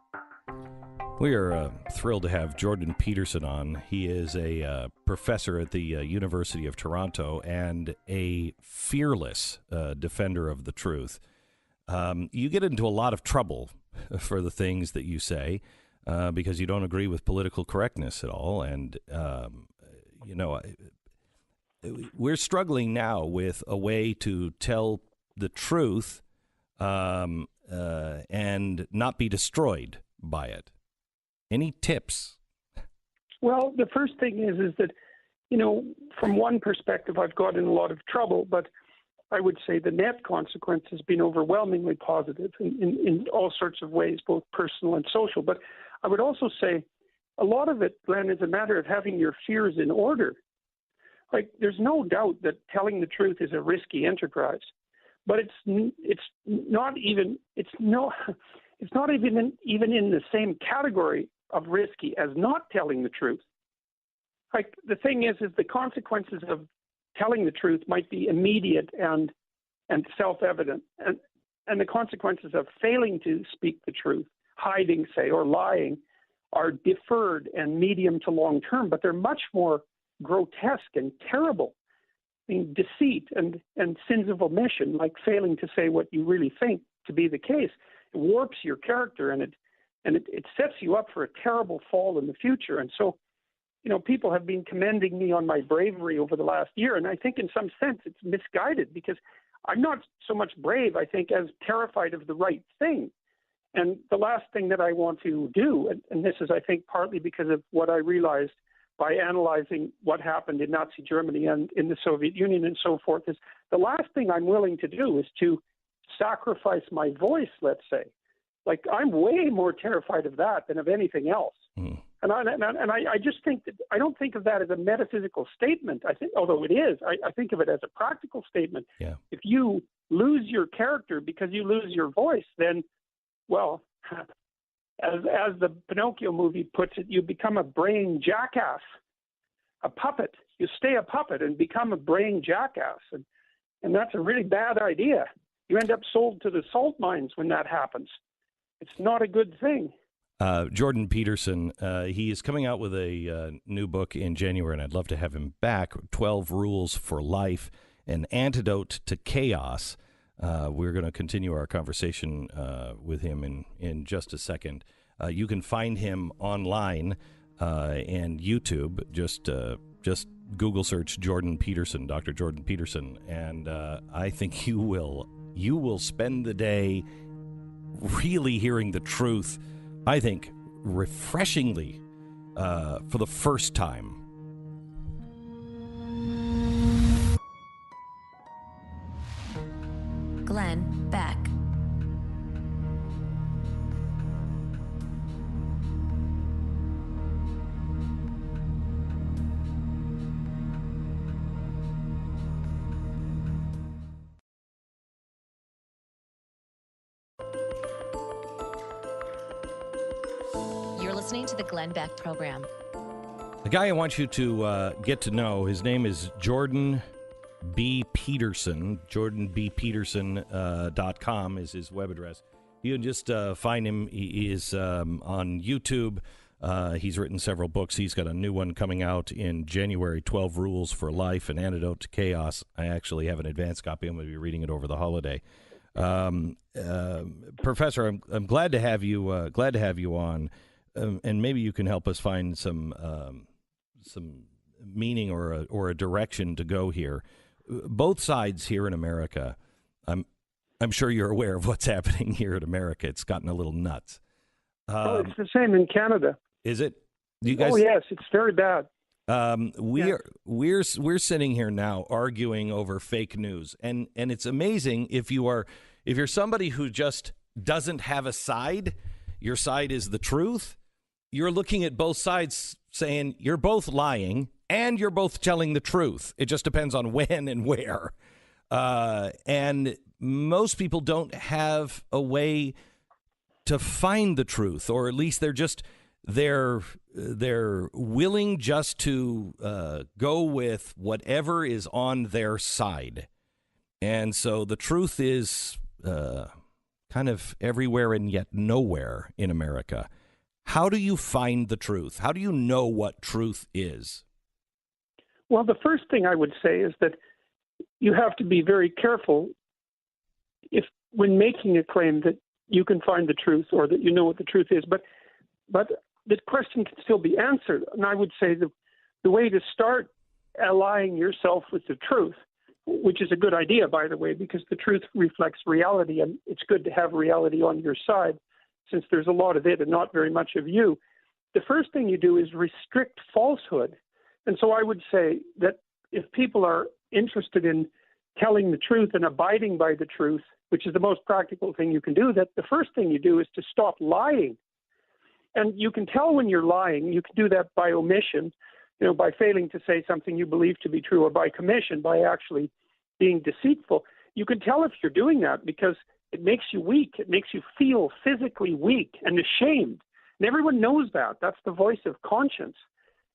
[SPEAKER 2] We are thrilled to have Jordan Peterson on. He is a professor at the University of Toronto and a fearless defender of the truth. You get into a lot of trouble for the things that you say because you don't agree with political correctness at all. And, we're struggling now with a way to tell the truth and not be destroyed by it. Any tips?
[SPEAKER 6] Well, the first thing is that, from one perspective, I've got in a lot of trouble, but I would say the net consequence has been overwhelmingly positive in all sorts of ways, both personal and social. But I would also say a lot of it, Glenn, is a matter of having your fears in order. Like, there's no doubt that telling the truth is a risky enterprise, but it's not even in the same category of risky as not telling the truth. Like, the thing is the consequences of telling the truth might be immediate and self-evident, and the consequences of failing to speak the truth, hiding, say, or lying, are deferred and medium to long term, but they're much more grotesque and terrible. I mean, deceit and sins of omission, like failing to say what you really think to be the case, it warps your character and it sets you up for a terrible fall in the future. And so, people have been commending me on my bravery over the last year, and I think in some sense it's misguided, because I'm not so much brave, I think, as terrified of the right thing. And the last thing that I want to do, and this is, I think, partly because of what I realized by analyzing what happened in Nazi Germany and in the Soviet Union and so forth, is the last thing I'm willing to do is to sacrifice my voice, let's say. Like, I'm way more terrified of that than of anything else. Mm. And I just think that I don't think of that as a metaphysical statement. I think, although it is, I think of it as a practical statement.
[SPEAKER 2] Yeah.
[SPEAKER 6] If you lose your character because you lose your voice, then, well, as the Pinocchio movie puts it, you become a braying jackass, a puppet. You stay a puppet and become a braying jackass. And that's a really bad idea. You end up sold to the salt mines when that happens. It's not a good thing.
[SPEAKER 2] Jordan Peterson, he is coming out with a new book in January, and I'd love to have him back, 12 Rules for Life, an Antidote to Chaos. We're going to continue our conversation with him in just a second. You can find him online and YouTube. Just Google search Jordan Peterson, Dr. Jordan Peterson, and I think you will spend the day really hearing the truth, I think, refreshingly for the first time.
[SPEAKER 1] Glenn Beck.
[SPEAKER 3] You're listening to the Glenn Beck program.
[SPEAKER 2] The guy I want you to get to know, his name is Jordan B. Peterson. JordanBPeterson.com is his web address. You can just find him. He is on YouTube. He's written several books. He's got a new one coming out in January, 12 Rules for Life, An Antidote to Chaos. I actually have an advanced copy. I'm going to be reading it over the holiday. Professor, I'm glad to have you on, and maybe you can help us find some meaning or a direction to go here. Both sides here in America, I'm sure you're aware of what's happening here in America. It's gotten a little nuts.
[SPEAKER 7] It's the same in Canada.
[SPEAKER 2] Is it? You guys?
[SPEAKER 7] Oh yes, it's very bad.
[SPEAKER 2] We're sitting here now arguing over fake news, and it's amazing if you're somebody who just doesn't have a side. Your side is the truth. You're looking at both sides, saying you're both lying and you're both telling the truth. It just depends on when and where. And most people don't have a way to find the truth, or at least they're willing just to go with whatever is on their side. And so the truth is kind of everywhere and yet nowhere in America. How do you find the truth? How do you know what truth is?
[SPEAKER 7] Well, the first thing I would say is that you have to be very careful when making a claim that you can find the truth or that you know what the truth is. But the question can still be answered. And I would say the way to start allying yourself with the truth, which is a good idea, by the way, because the truth reflects reality, and it's good to have reality on your side, since there's a lot of it and not very much of you. The first thing you do is restrict falsehood. And so I would say that if people are interested in telling the truth and abiding by the truth, which is the most practical thing you can do, that the first thing you do is to stop lying. And you can tell when you're lying. You can do that by omission, by failing to say something you believe to be true, or by commission, by actually being deceitful. You can tell if you're doing that because it makes you weak. It makes you feel physically weak and ashamed. And everyone knows that. That's the voice of conscience.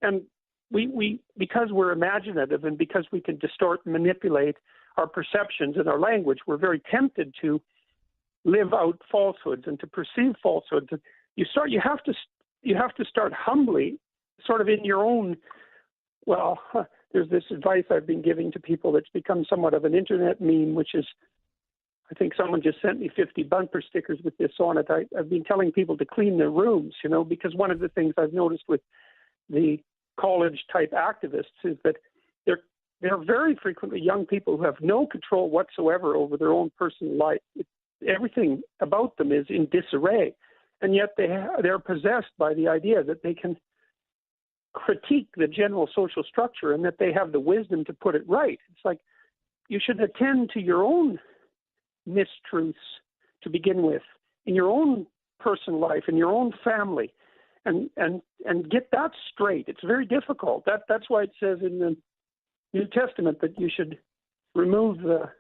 [SPEAKER 7] And we because we're imaginative and because we can distort and manipulate our perceptions and our language, we're very tempted to live out falsehoods and to perceive falsehoods. You have to start humbly, sort of in your own. Well, there's this advice I've been giving to people that's become somewhat of an internet meme, which is, I think someone just sent me 50 bumper stickers with this on it. I've been telling people to clean their rooms, because one of the things I've noticed with the college-type activists is that they're very frequently young people who have no control whatsoever over their own personal life. Everything about them is in disarray, and yet they're possessed by the idea that they can critique the general social structure and that they have the wisdom to put it right. It's like you should attend to your own mistruths to begin with in your own personal life, in your own family, and get that straight. It's very difficult. That's why it says in the New Testament that you should remove the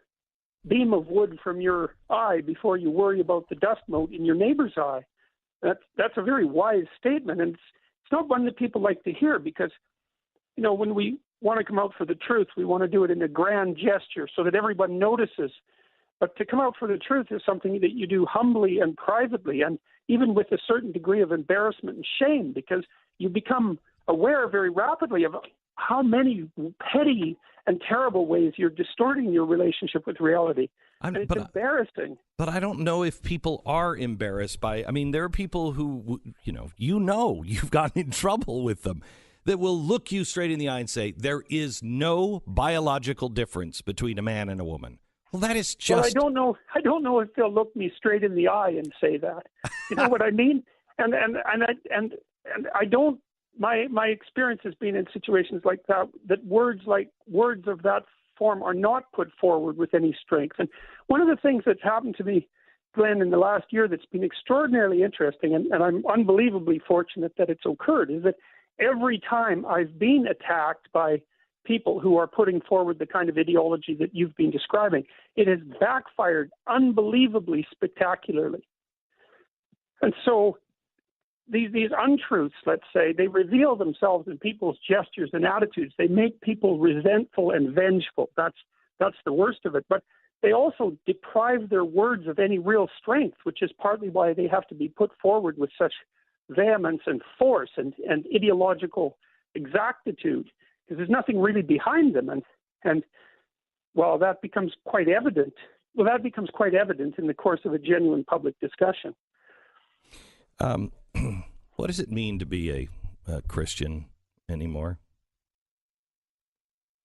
[SPEAKER 7] beam of wood from your eye before you worry about the dust mote in your neighbor's eye. That's a very wise statement, and it's not one that people like to hear because, when we want to come out for the truth, we want to do it in a grand gesture so that everyone notices. But to come out for the truth is something that you do humbly and privately, and even with a certain degree of embarrassment and shame, because you become aware very rapidly of how many petty and terrible ways you're distorting your relationship with reality. It's embarrassing.
[SPEAKER 2] But I don't know if people are embarrassed by. There are people who, you've gotten in trouble with them, that will look you straight in the eye and say, there is no biological difference between a man and a woman. Well, that is
[SPEAKER 7] Well, I
[SPEAKER 2] just...
[SPEAKER 7] don't know. I don't know if they'll look me straight in the eye and say that. You know what I mean? And I don't. My experience has been in situations like that, that words of that form are not put forward with any strength. And one of the things that's happened to me, Glenn, in the last year that's been extraordinarily interesting, and I'm unbelievably fortunate that it's occurred, is that every time I've been attacked by people who are putting forward the kind of ideology that you've been describing, it has backfired unbelievably spectacularly. And so these untruths, let's say, they reveal themselves in people's gestures and attitudes. They make people resentful and vengeful. That's the worst of it. But they also deprive their words of any real strength, which is partly why they have to be put forward with such vehemence and force and ideological exactitude, because there's nothing really behind them. And well, that becomes quite evident. Well, that becomes quite evident in the course of a genuine public discussion.
[SPEAKER 2] What does it mean to be a Christian anymore?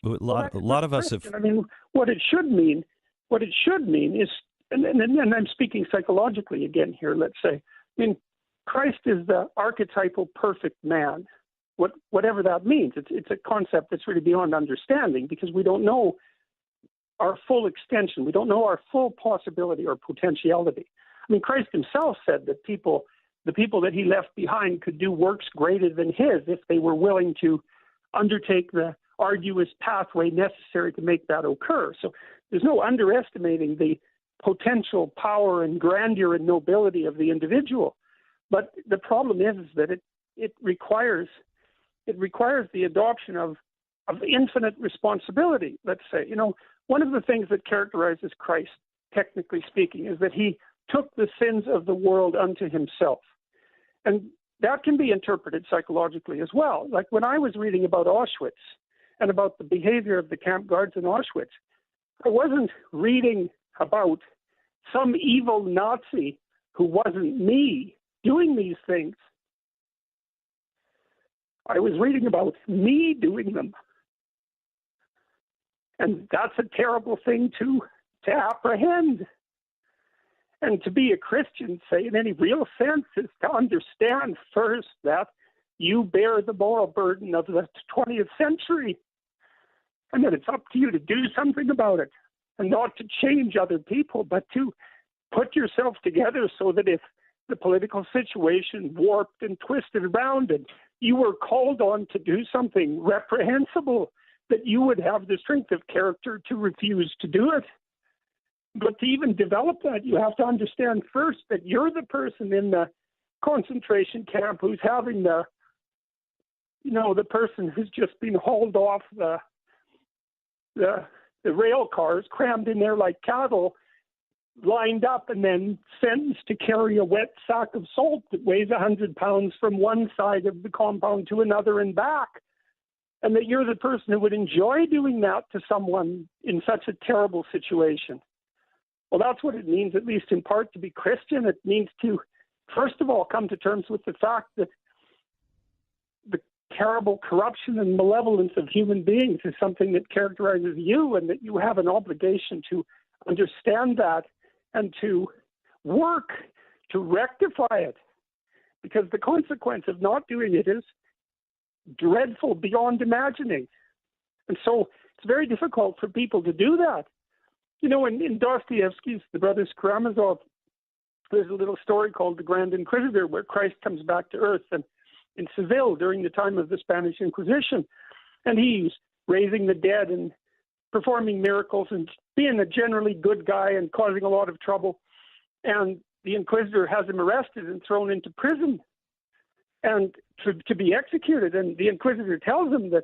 [SPEAKER 2] A lot of us have...
[SPEAKER 7] I mean, what it should mean is, and I'm speaking psychologically again here, let's say, I mean, Christ is the archetypal perfect man, whatever that means. It's a concept that's really beyond understanding, because we don't know our full extension. We don't know our full possibility or potentiality. I mean, Christ himself said that the people that he left behind could do works greater than his if they were willing to undertake the arduous pathway necessary to make that occur. So there's no underestimating the potential power and grandeur and nobility of the individual. But the problem is that it requires the adoption of infinite responsibility, let's say. You know, one of the things that characterizes Christ, technically speaking, is that he took the sins of the world unto himself. And that can be interpreted psychologically as well. Like when I was reading about Auschwitz and about the behavior of the camp guards in Auschwitz, I wasn't reading about some evil Nazi who wasn't me doing these things. I was reading about me doing them. And that's a terrible thing to apprehend. And to be a Christian, say, in any real sense, is to understand first that you bear the moral burden of the 20th century, and that it's up to you to do something about it, and not to change other people, but to put yourself together so that if the political situation warped and twisted around and you were called on to do something reprehensible, that you would have the strength of character to refuse to do it. But to even develop that, you have to understand first that you're the person in the concentration camp who's having the person who's just been hauled off the rail cars, crammed in there like cattle, lined up and then sentenced to carry a wet sack of salt that weighs 100 pounds from one side of the compound to another and back. And that you're the person who would enjoy doing that to someone in such a terrible situation. Well, that's what it means, at least in part, to be Christian. It means to, first of all, come to terms with the fact that the terrible corruption and malevolence of human beings is something that characterizes you, and that you have an obligation to understand that and to work to rectify it. Because the consequence of not doing it is dreadful beyond imagining. And so it's very difficult for people to do that. You know, in Dostoevsky's The Brothers Karamazov, there's a little story called The Grand Inquisitor, where Christ comes back to earth and in Seville during the time of the Spanish Inquisition. And he's raising the dead and performing miracles and being a generally good guy and causing a lot of trouble. And the Inquisitor has him arrested and thrown into prison and to be executed. And the Inquisitor tells him that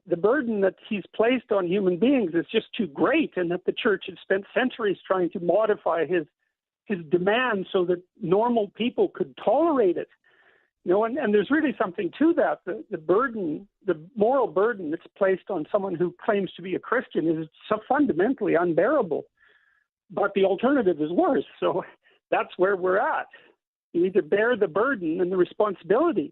[SPEAKER 7] the burden that he's placed on human beings is just too great, and that the church had spent centuries trying to modify his demands so that normal people could tolerate it. You know, and there's really something to that. The burden, the moral burden that's placed on someone who claims to be a Christian is so fundamentally unbearable. But the alternative is worse. So that's where we're at. You either bear the burden and the responsibility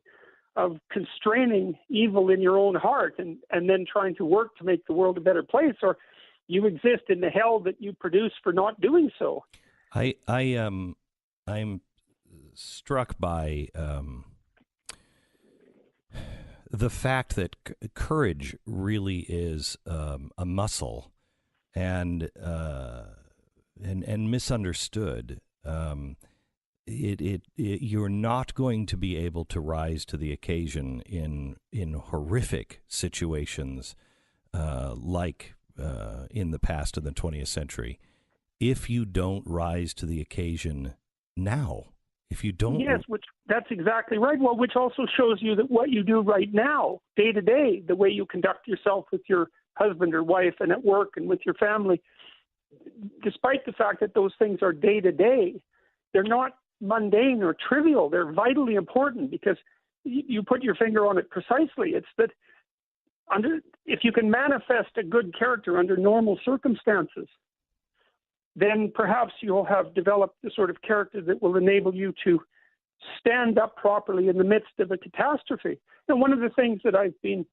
[SPEAKER 7] of constraining evil in your own heart and then trying to work to make the world a better place, or you exist in the hell that you produce for not doing so.
[SPEAKER 2] I'm struck by the fact that courage really is a muscle and misunderstood. You're not going to be able to rise to the occasion in horrific situations like in the past of the 20th century if you don't rise to the occasion now. If you don't,
[SPEAKER 7] yes, that's exactly right. Well, which also shows you that what you do right now, day to day, the way you conduct yourself with your husband or wife and at work and with your family, despite the fact that those things are day to day, they're not mundane or trivial. They're vitally important because you put your finger on it precisely. It's that if you can manifest a good character under normal circumstances, then perhaps you'll have developed the sort of character that will enable you to stand up properly in the midst of a catastrophe. And one of the things that I've been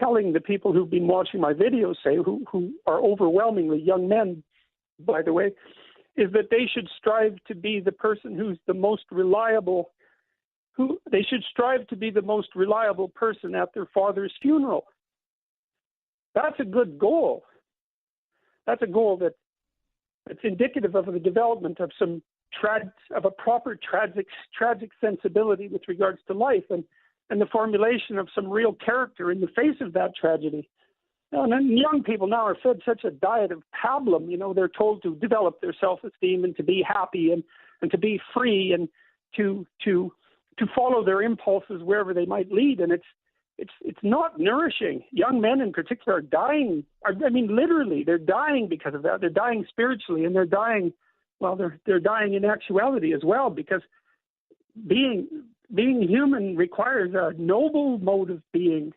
[SPEAKER 7] telling the people who've been watching my videos, say, who are overwhelmingly young men, by the way, is that they should strive to be the person who's the most reliable, they should strive to be the most reliable person at their father's funeral. That's a good goal. That's a goal that's indicative of the development of of a proper tragic sensibility with regards to life and the formulation of some real character in the face of that tragedy. And then young people now are fed such a diet of pablum. They're told to develop their self-esteem and to be happy and to be free and to follow their impulses wherever they might lead. And it's not nourishing. Young men in particular are dying. I mean, literally, they're dying because of that. They're dying spiritually, and they're dying in actuality as well, because being human requires a noble mode of being.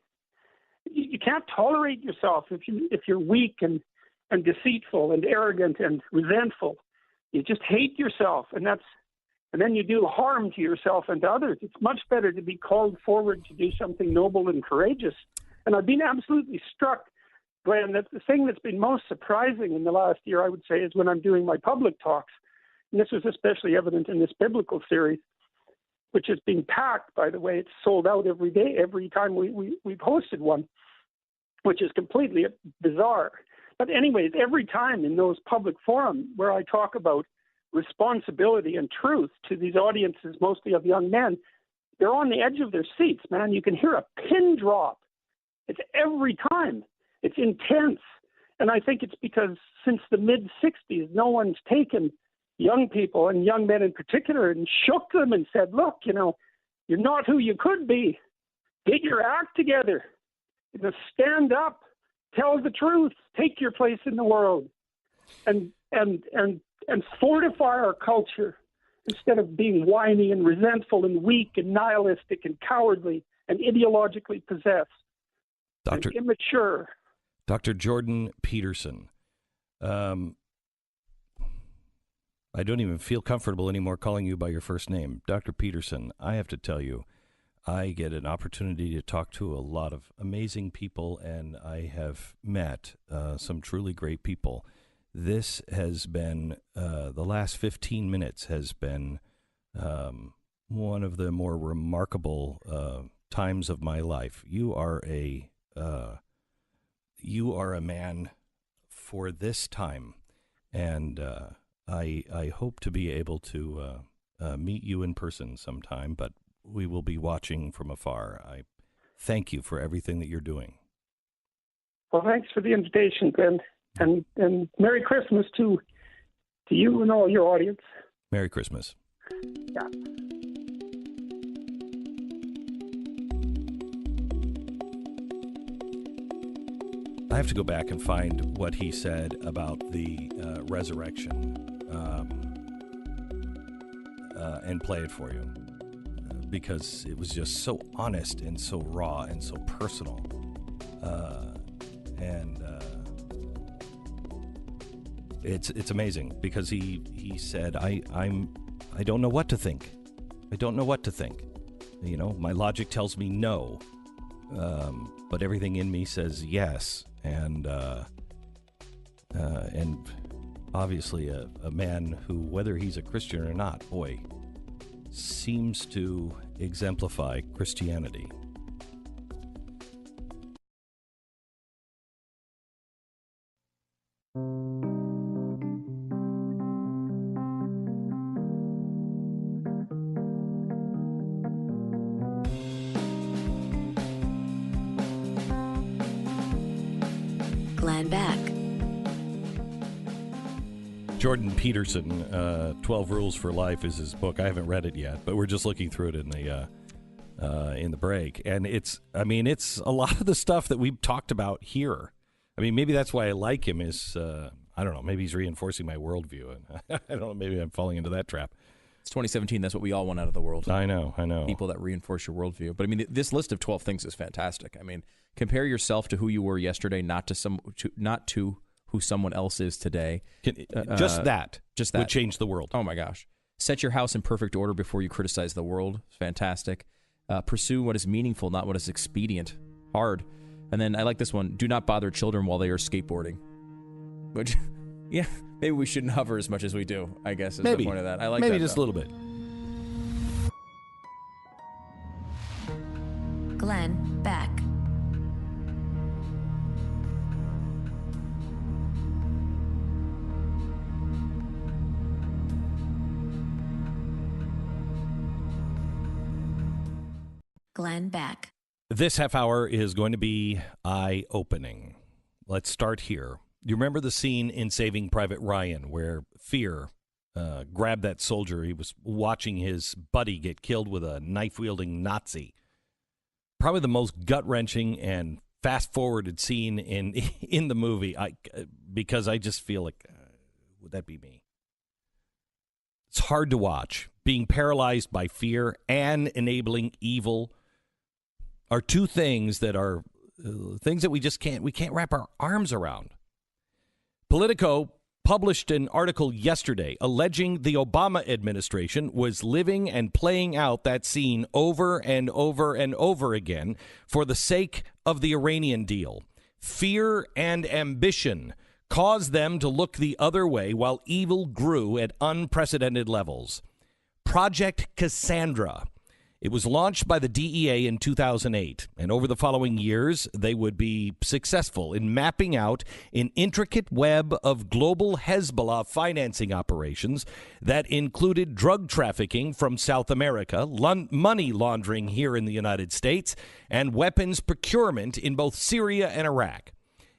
[SPEAKER 7] You can't tolerate yourself if you're weak and deceitful and arrogant and resentful. You just hate yourself, and then you do harm to yourself and to others. It's much better to be called forward to do something noble and courageous. And I've been absolutely struck, Glenn, that the thing that's been most surprising in the last year, I would say, is when I'm doing my public talks. And this was especially evident in this biblical series, which has been packed, by the way. It's sold out every day, every time we've hosted one, which is completely bizarre. But anyways, every time in those public forums where I talk about responsibility and truth to these audiences, mostly of young men, they're on the edge of their seats, man. You can hear a pin drop. It's every time. It's intense. And I think it's because since the mid-'60s, no one's taken young people and young men in particular and shook them and said, look, you're not who you could be. Get your act together. Stand up. Tell the truth. Take your place in the world. And fortify our culture instead of being whiny and resentful and weak and nihilistic and cowardly and ideologically possessed and immature.
[SPEAKER 2] Dr. Jordan Peterson, I don't even feel comfortable anymore calling you by your first name. Dr. Peterson, I have to tell you, I get an opportunity to talk to a lot of amazing people, and I have met some truly great people. This has been, the last 15 minutes has been one of the more remarkable times of my life. You are a man for this time, and I hope to be able to meet you in person sometime, but we will be watching from afar. I thank you for everything that you're doing.
[SPEAKER 7] Well, thanks for the invitation, Glenn. And Merry Christmas to you and all your audience.
[SPEAKER 2] Merry Christmas.
[SPEAKER 7] Yeah.
[SPEAKER 2] I have to go back and find what he said about the resurrection and play it for you because it was just so honest and so raw and so personal. It's amazing because he said I don't know what to think. I don't know what to think. My logic tells me no, but everything in me says yes. And and obviously a man who, whether he's a Christian or not, boy, seems to exemplify Christianity.
[SPEAKER 1] Glenn Beck.
[SPEAKER 2] Jordan Peterson, 12 Rules for Life is his book. I haven't read it yet, but we're just looking through it in the break. And it's a lot of the stuff that we've talked about here. I mean, maybe that's why I like him is, I don't know, maybe he's reinforcing my worldview. I don't know, maybe I'm falling into that trap.
[SPEAKER 4] It's 2017. That's what we all want out of the world.
[SPEAKER 2] I know.
[SPEAKER 4] People that reinforce your worldview. But I mean, this list of 12 things is fantastic. I mean, compare yourself to who you were yesterday, not to who someone else is today.
[SPEAKER 2] Just that would change the world.
[SPEAKER 4] Oh my gosh! Set your house in perfect order before you criticize the world. It's fantastic. Pursue what is meaningful, not what is expedient. Hard. And then I like this one. Do not bother children while they are skateboarding. Which, yeah. Maybe we shouldn't hover as much as we do, I guess, is the point of that. I like
[SPEAKER 2] maybe
[SPEAKER 4] that,
[SPEAKER 2] just a little bit.
[SPEAKER 1] Glenn Beck. Glenn Beck.
[SPEAKER 2] This half hour is going to be eye-opening. Let's start here. You remember the scene in Saving Private Ryan where Fear grabbed that soldier? He was watching his buddy get killed with a knife-wielding Nazi. Probably the most gut-wrenching and fast-forwarded scene in the movie, because I just feel like, would that be me? It's hard to watch. Being paralyzed by fear and enabling evil are two things that are things that we can't wrap our arms around. Politico published an article yesterday alleging the Obama administration was living and playing out that scene over and over and over again for the sake of the Iranian deal. Fear and ambition caused them to look the other way while evil grew at unprecedented levels. Project Cassandra. It was launched by the DEA in 2008, and over the following years, they would be successful in mapping out an intricate web of global Hezbollah financing operations that included drug trafficking from South America, money laundering here in the United States, and weapons procurement in both Syria and Iraq.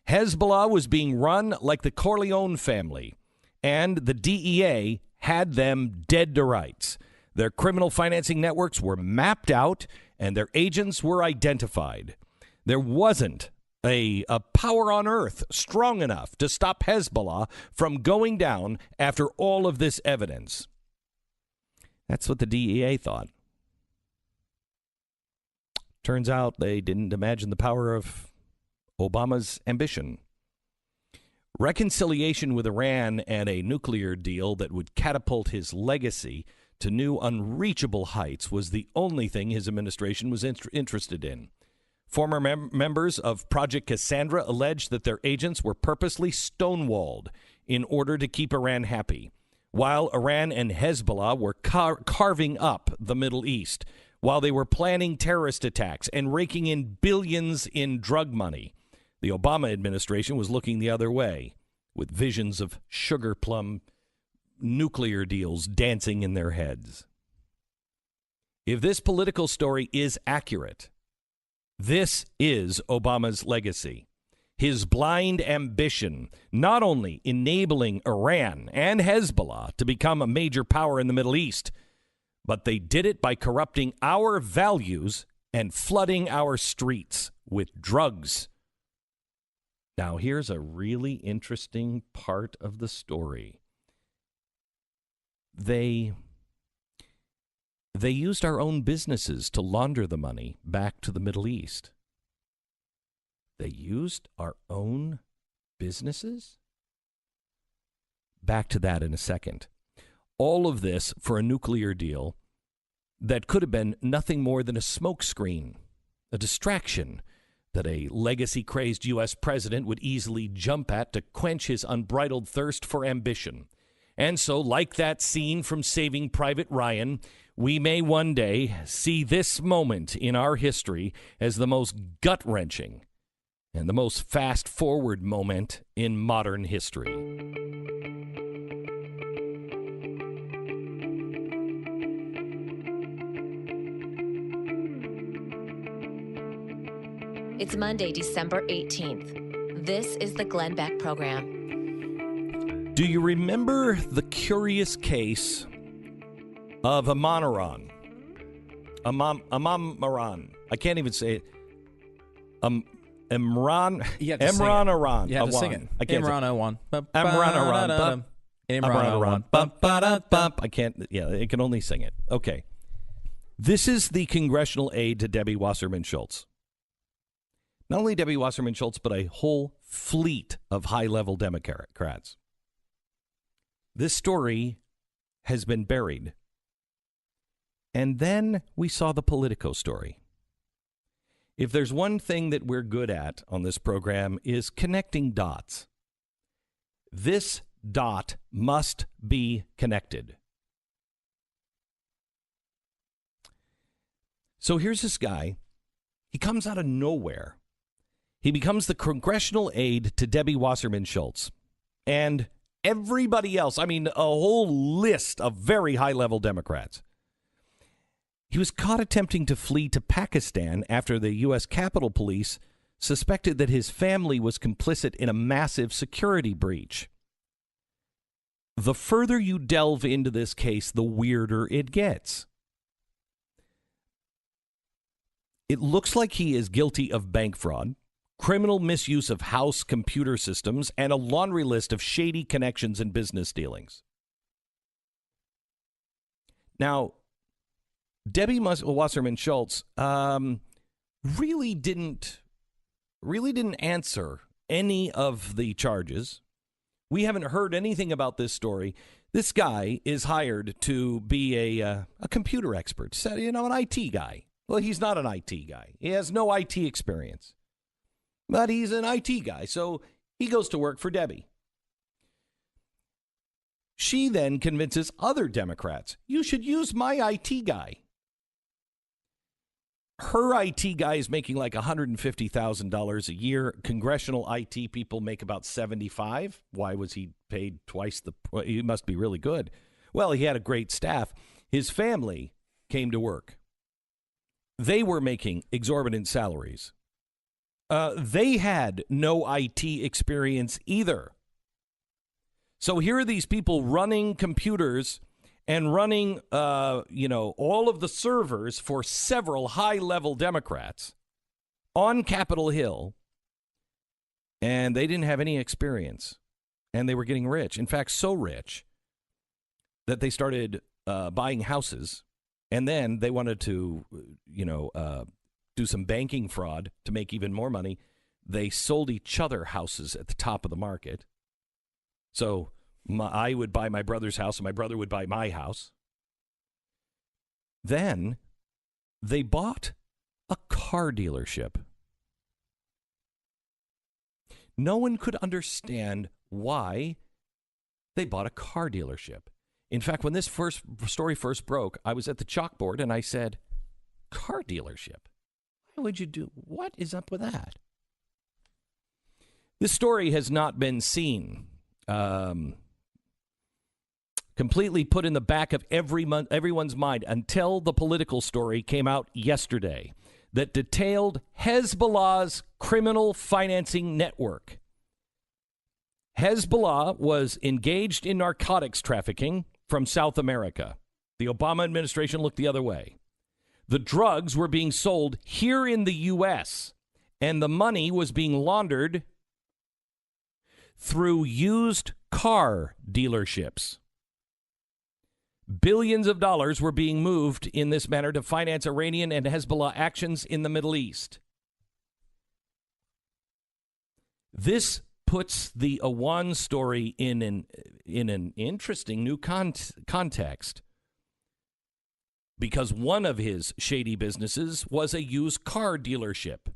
[SPEAKER 2] Hezbollah was being run like the Corleone family, and the DEA had them dead to rights. Their criminal financing networks were mapped out, and their agents were identified. There wasn't a power on earth strong enough to stop Hezbollah from going down after all of this evidence. That's what the DEA thought. Turns out they didn't imagine the power of Obama's ambition. Reconciliation with Iran and a nuclear deal that would catapult his legacy to new unreachable heights was the only thing his administration was interested in. Former members of Project Cassandra alleged that their agents were purposely stonewalled in order to keep Iran happy, while Iran and Hezbollah were carving up the Middle East, while they were planning terrorist attacks and raking in billions in drug money. The Obama administration was looking the other way, with visions of sugar plum nuclear deals dancing in their heads. If this political story is accurate, this is Obama's legacy. His blind ambition, not only enabling Iran and Hezbollah to become a major power in the Middle East, but they did it by corrupting our values and flooding our streets with drugs. Now, here's a really interesting part of the story. They used our own businesses to launder the money back to the Middle East. They used our own businesses? Back to that in a second. All of this for a nuclear deal that could have been nothing more than a smokescreen, a distraction, that a legacy-crazed U.S. president would easily jump at to quench his unbridled thirst for ambition. And so, like that scene from Saving Private Ryan, we may one day see this moment in our history as the most gut-wrenching and the most fast-forward moment in modern history.
[SPEAKER 3] It's Monday, December 18th. This is the Glenn Beck Program.
[SPEAKER 2] Do you remember the curious case of Amamaran? Amamaran. I can't even say it. Imran. Imran Aran.
[SPEAKER 4] You have to sing it.
[SPEAKER 2] I can't.
[SPEAKER 4] Imran Aran.
[SPEAKER 2] Imran
[SPEAKER 4] Aran.
[SPEAKER 2] Aran. I can't. Yeah, it can only sing it. Okay. This is the congressional aide to Debbie Wasserman Schultz. Not only Debbie Wasserman Schultz, but a whole fleet of high-level Democrats. This story has been buried. And then we saw the Politico story. If there's one thing that we're good at on this program is connecting dots. This dot must be connected. So here's this guy. He comes out of nowhere. He becomes the congressional aide to Debbie Wasserman Schultz. And everybody else, I mean, a whole list of very high-level Democrats. He was caught attempting to flee to Pakistan after the U.S. Capitol Police suspected that his family was complicit in a massive security breach. The further you delve into this case, the weirder it gets. It looks like he is guilty of bank fraud, criminal misuse of house computer systems, and a laundry list of shady connections and business dealings. Now, Debbie Wasserman Schultz really didn't answer any of the charges. We haven't heard anything about this story. This guy is hired to be a computer expert, an IT guy. Well, he's not an IT guy. He has no IT experience. But he's an IT guy, so he goes to work for Debbie. She then convinces other Democrats, you should use my IT guy. Her IT guy is making like $150,000 a year. Congressional IT people make about $75,000. Why was he paid twice the? He must be really good. Well, he had a great staff. His family came to work. They were making exorbitant salaries. They had no IT experience either. So here are these people running computers and running, all of the servers for several high-level Democrats on Capitol Hill, and they didn't have any experience, and they were getting rich. In fact, so rich that they started buying houses, and then they wanted to, do some banking fraud to make even more money. They sold each other houses at the top of the market. So I would buy my brother's house and my brother would buy my house. Then they bought a car dealership. No one could understand why they bought a car dealership. In fact, when this story first broke, I was at the chalkboard and I said, car dealership? Why would you do? What is up with that? This story has not been seen. Completely put in the back of everyone's mind until the Political story came out yesterday that detailed Hezbollah's criminal financing network. Hezbollah was engaged in narcotics trafficking from South America. The Obama administration looked the other way. The drugs were being sold here in the U.S., and the money was being laundered through used car dealerships. Billions of dollars were being moved in this manner to finance Iranian and Hezbollah actions in the Middle East. This puts the Awan story in an interesting new context, because one of his shady businesses was a used car dealership.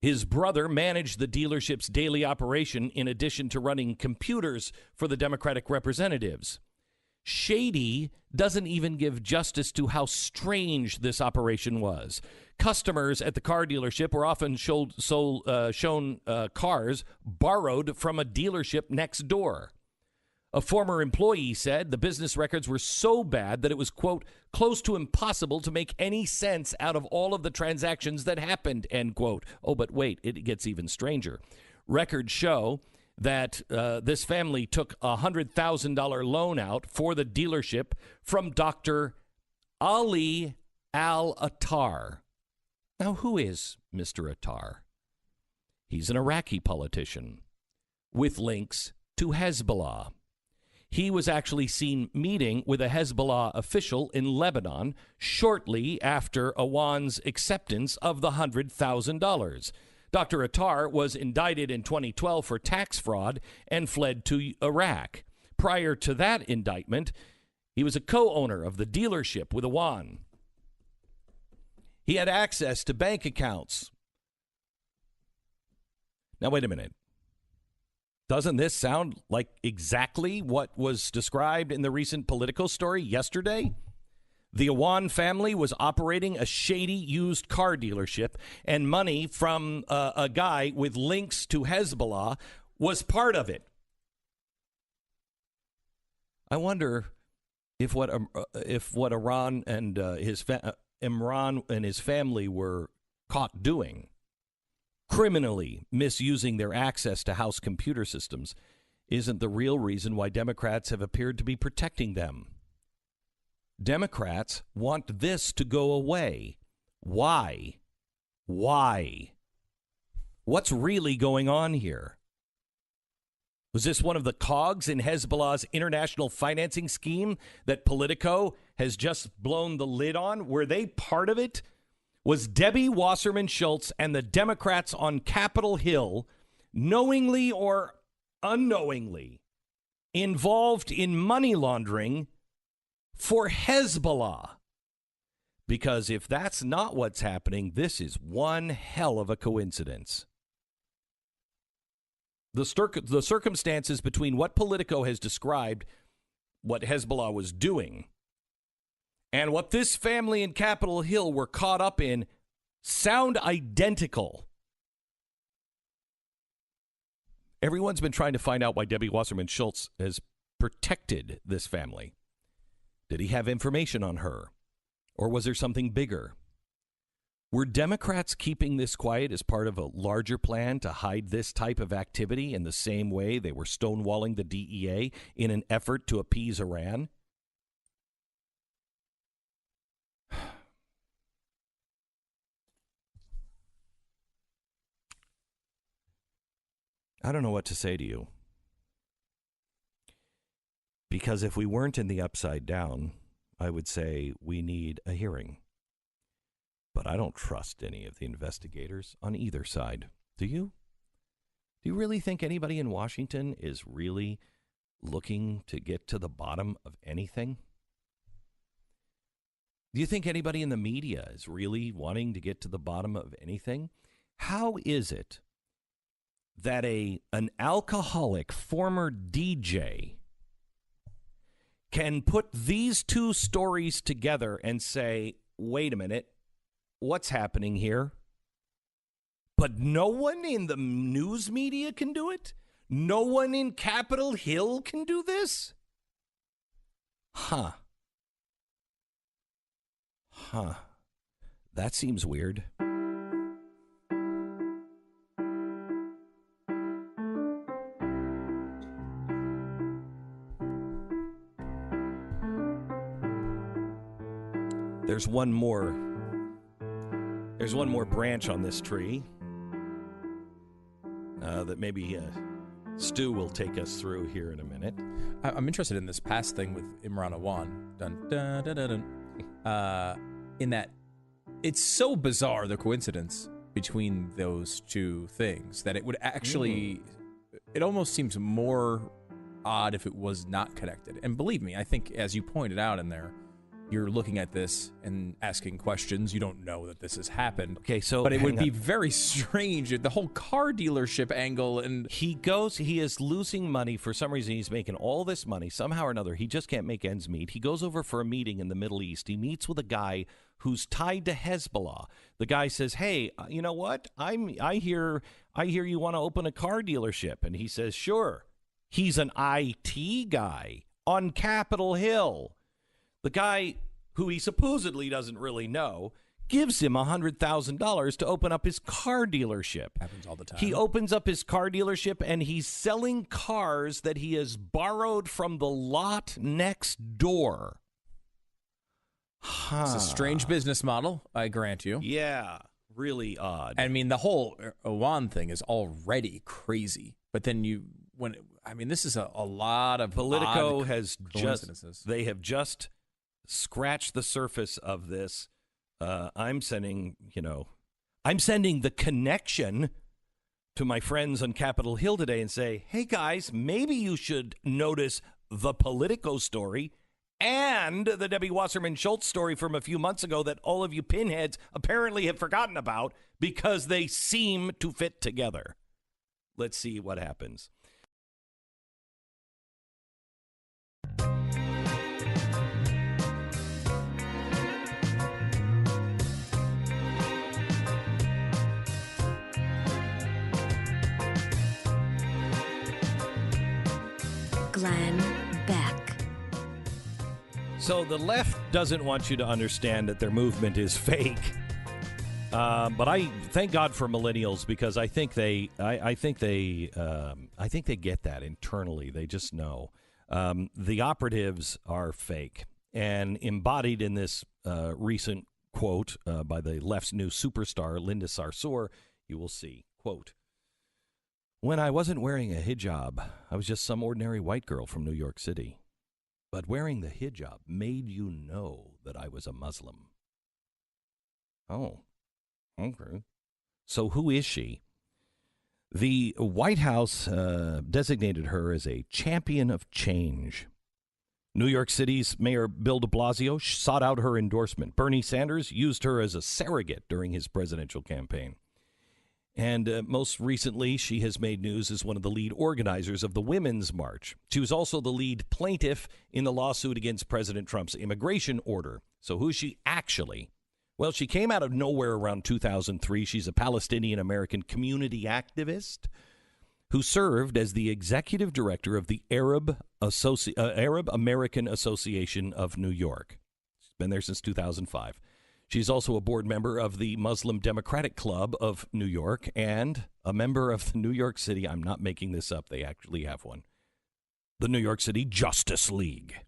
[SPEAKER 2] His brother managed the dealership's daily operation in addition to running computers for the Democratic representatives. Shady doesn't even give justice to how strange this operation was. Customers at the car dealership were often shown cars borrowed from a dealership next door. A former employee said the business records were so bad that it was, quote, close to impossible to make any sense out of all of the transactions that happened, end quote. Oh, but wait, it gets even stranger. Records show that this family took a $100,000 loan out for the dealership from Dr. Ali al-Attar. Now, who is Mr. Attar? He's an Iraqi politician with links to Hezbollah. He was actually seen meeting with a Hezbollah official in Lebanon shortly after Awan's acceptance of the $100,000. Dr. Attar was indicted in 2012 for tax fraud and fled to Iraq. Prior to that indictment, he was a co-owner of the dealership with Awan. He had access to bank accounts. Now, wait a minute. Doesn't this sound like exactly what was described in the recent Politico story yesterday? The Awan family was operating a shady used car dealership, and money from a guy with links to Hezbollah was part of it. I wonder if what Imran and his family were caught doing, criminally misusing their access to House computer systems, isn't the real reason why Democrats have appeared to be protecting them. Democrats want this to go away. Why? Why? What's really going on here? Was this one of the cogs in Hezbollah's international financing scheme that Politico has just blown the lid on? Were they part of it? Was Debbie Wasserman Schultz and the Democrats on Capitol Hill knowingly or unknowingly involved in money laundering for Hezbollah? Because if that's not what's happening, this is one hell of a coincidence. The circumstances between what Politico has described what Hezbollah was doing and what this family in Capitol Hill were caught up in sound identical. Everyone's been trying to find out why Debbie Wasserman Schultz has protected this family. Did he have information on her? Or was there something bigger? Were Democrats keeping this quiet as part of a larger plan to hide this type of activity in the same way they were stonewalling the DEA in an effort to appease Iran? I don't know what to say to you. Because if we weren't in the upside down, I would say we need a hearing. But I don't trust any of the investigators on either side. Do you? Do you really think anybody in Washington is really looking to get to the bottom of anything? Do you think anybody in the media is really wanting to get to the bottom of anything? How is it that an alcoholic former DJ can put these two stories together and say, wait a minute, what's happening here? But no one in the news media can do it? No one in Capitol Hill can do this? Huh. That seems weird. There's one more branch on this tree that maybe Stu will take us through here in a minute.
[SPEAKER 4] I'm interested in this past thing with Imran Awan. Dun, dun, dun, dun, dun. In that it's so bizarre, the coincidence between those two things, that it would actually, it almost seems more odd if it was not connected. And believe me, I think, as you pointed out in there, you're looking at this and asking questions. You don't know that this has happened.
[SPEAKER 2] Okay, so
[SPEAKER 4] but it would
[SPEAKER 2] hang
[SPEAKER 4] be
[SPEAKER 2] on.
[SPEAKER 4] very strange, the whole car dealership angle. And
[SPEAKER 2] He is losing money for some reason. He's making all this money somehow or another. He just can't make ends meet. He goes over for a meeting in the Middle East. He meets with a guy who's tied to Hezbollah. The guy says, "Hey, you know what? I hear you want to open a car dealership." And he says, "Sure." He's an IT guy on Capitol Hill. The guy who he supposedly doesn't really know gives him $100,000 to open up his car dealership.
[SPEAKER 4] happens all the time.
[SPEAKER 2] He opens up his car dealership and he's selling cars that he has borrowed from the lot next door.
[SPEAKER 4] It's a strange business model, I grant you.
[SPEAKER 2] Yeah, really odd.
[SPEAKER 4] I mean, the whole Iran thing is already crazy. But then this is a lot of
[SPEAKER 2] Politico
[SPEAKER 4] odd
[SPEAKER 2] has
[SPEAKER 4] coincidences.
[SPEAKER 2] they have just scratched the surface of this. I'm sending the connection to my friends on Capitol Hill today and say, hey guys, maybe you should notice the Politico story and the Debbie Wasserman Schultz story from a few months ago that all of you pinheads apparently have forgotten about because they seem to fit together. Let's see what happens.
[SPEAKER 1] Glenn Beck.
[SPEAKER 2] So the left doesn't want you to understand that their movement is fake. But I thank God for millennials because I think they get that internally. They just know the operatives are fake, and embodied in this recent quote by the left's new superstar Linda Sarsour, you will see, quote, "When I wasn't wearing a hijab, I was just some ordinary white girl from New York City. But wearing the hijab made you know that I was a Muslim." Oh. Okay. So who is she? The White House designated her as a champion of change. New York City's Mayor Bill de Blasio sought out her endorsement. Bernie Sanders used her as a surrogate during his presidential campaign. And most recently, she has made news as one of the lead organizers of the Women's March. She was also the lead plaintiff in the lawsuit against President Trump's immigration order. So who is she actually? Well, she came out of nowhere around 2003. She's a Palestinian-American community activist who served as the executive director of the Arab American Association of New York. She's been there since 2005. She's also a board member of the Muslim Democratic Club of New York and a member of the New York City, I'm not making this up, they actually have one, the New York City Justice League.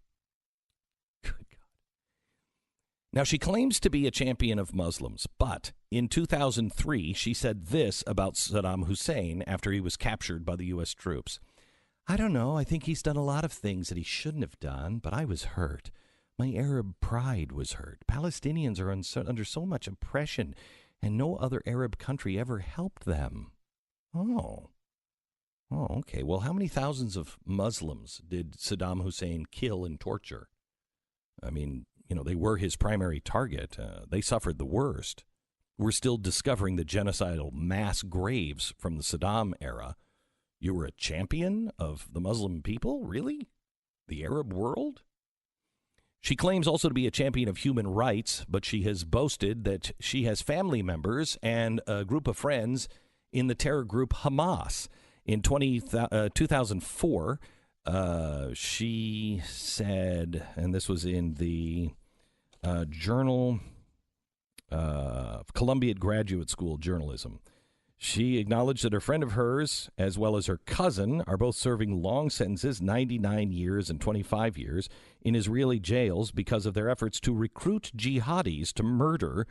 [SPEAKER 2] Now, she claims to be a champion of Muslims, but in 2003, she said this about Saddam Hussein after he was captured by the U.S. troops. "I don't know. I think he's done a lot of things that he shouldn't have done, but I was hurt. My Arab pride was hurt. Palestinians are under so much oppression, and no other Arab country ever helped them." Oh, okay. Well, how many thousands of Muslims did Saddam Hussein kill and torture? I mean, they were his primary target. They suffered the worst. We're still discovering the genocidal mass graves from the Saddam era. You were a champion of the Muslim people? Really? The Arab world? She claims also to be a champion of human rights, but she has boasted that she has family members and a group of friends in the terror group Hamas. In 2004, she said, and this was in the Journal of Columbia Graduate School Journalism, she acknowledged that a friend of hers, as well as her cousin, are both serving long sentences, 99 years and 25 years, in Israeli jails because of their efforts to recruit jihadis to murder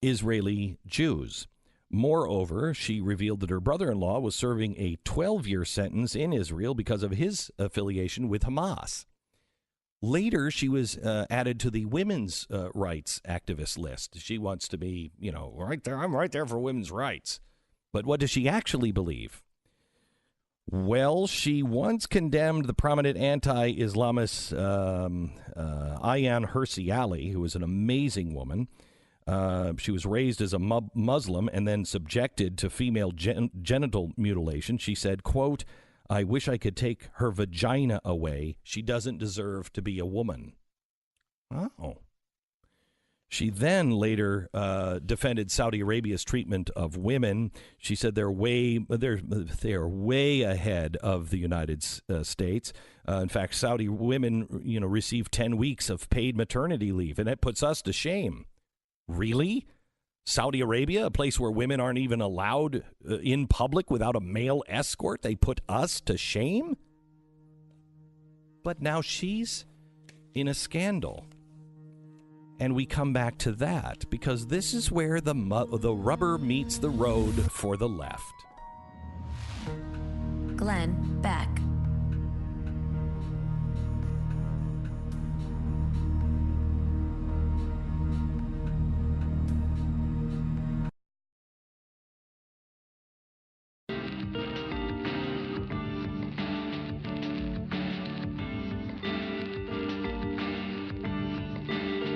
[SPEAKER 2] Israeli Jews. Moreover, she revealed that her brother-in-law was serving a 12-year sentence in Israel because of his affiliation with Hamas. Later, she was added to the women's rights activist list. She wants to be, right there. I'm right there for women's rights. But what does she actually believe? Well, she once condemned the prominent anti-Islamist Ayaan Hirsi Ali, who was an amazing woman. She was raised as a Muslim and then subjected to female genital mutilation. She said, quote, "I wish I could take her vagina away. She doesn't deserve to be a woman." Oh. She then later defended Saudi Arabia's treatment of women. She said they're way ahead of the United States. In fact, Saudi women, receive 10 weeks of paid maternity leave, and it puts us to shame. Really? Saudi Arabia, a place where women aren't even allowed in public without a male escort? They put us to shame? But now she's in a scandal. And we come back to that because this is where the rubber meets the road for the left.
[SPEAKER 1] Glenn Beck.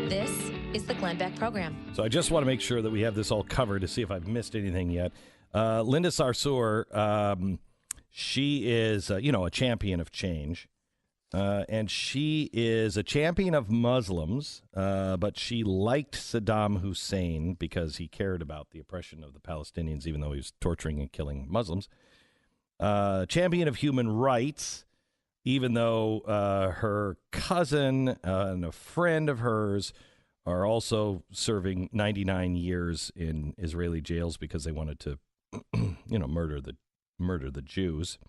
[SPEAKER 3] This is the Glenn Beck Program.
[SPEAKER 2] So I just want to make sure that we have this all covered to see if I've missed anything yet. Linda Sarsour, she is, a champion of change. And she is a champion of Muslims, but she liked Saddam Hussein because he cared about the oppression of the Palestinians, even though he was torturing and killing Muslims. Champion of human rights, even though her cousin and a friend of hers are also serving 99 years in Israeli jails because they wanted to, murder the Jews.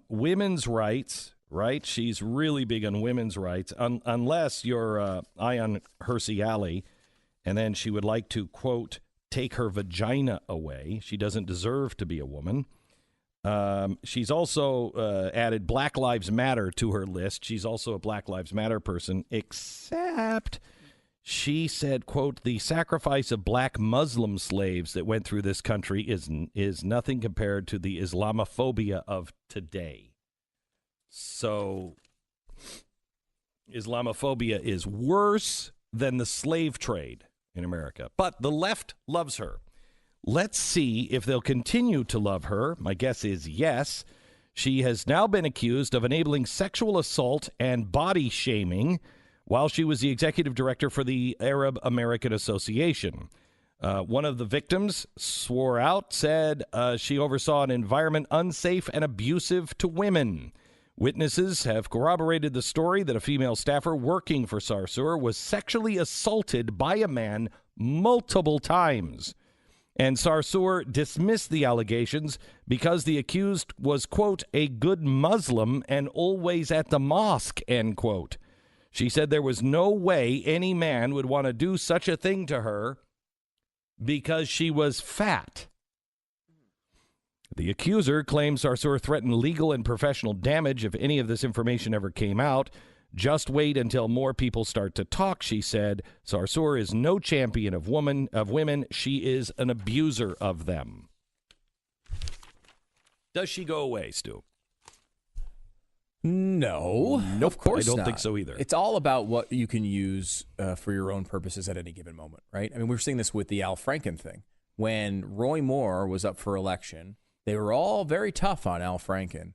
[SPEAKER 2] Women's rights, right? She's really big on women's rights, unless you're Ayaan Hirsi Ali, and then she would like to, quote, take her vagina away. She doesn't deserve to be a woman. She's also added Black Lives Matter to her list. She's also a Black Lives Matter person, except she said, quote, the sacrifice of black Muslim slaves that went through this country is nothing compared to the Islamophobia of today. So Islamophobia is worse than the slave trade in America. But the left loves her. Let's see if they'll continue to love her. My guess is yes. She has now been accused of enabling sexual assault and body shaming while she was the executive director for the Arab American Association. One of the victims swore out, said she oversaw an environment unsafe and abusive to women. Witnesses have corroborated the story that a female staffer working for Sarsour was sexually assaulted by a man multiple times. And Sarsour dismissed the allegations because the accused was, quote, a good Muslim and always at the mosque, end quote. She said there was no way any man would want to do such a thing to her because she was fat. The accuser claims Sarsour threatened legal and professional damage if any of this information ever came out. Just wait until more people start to talk, she said. Sarsour is no champion of women. She is an abuser of them. Does she go away, Stu?
[SPEAKER 4] No,
[SPEAKER 2] Nope,
[SPEAKER 4] of course
[SPEAKER 2] I don't
[SPEAKER 4] not.
[SPEAKER 2] think so either.
[SPEAKER 4] It's all about what you can use for your own purposes at any given moment, right? I mean, we're seeing this with the Al Franken thing. When Roy Moore was up for election, they were all very tough on Al Franken.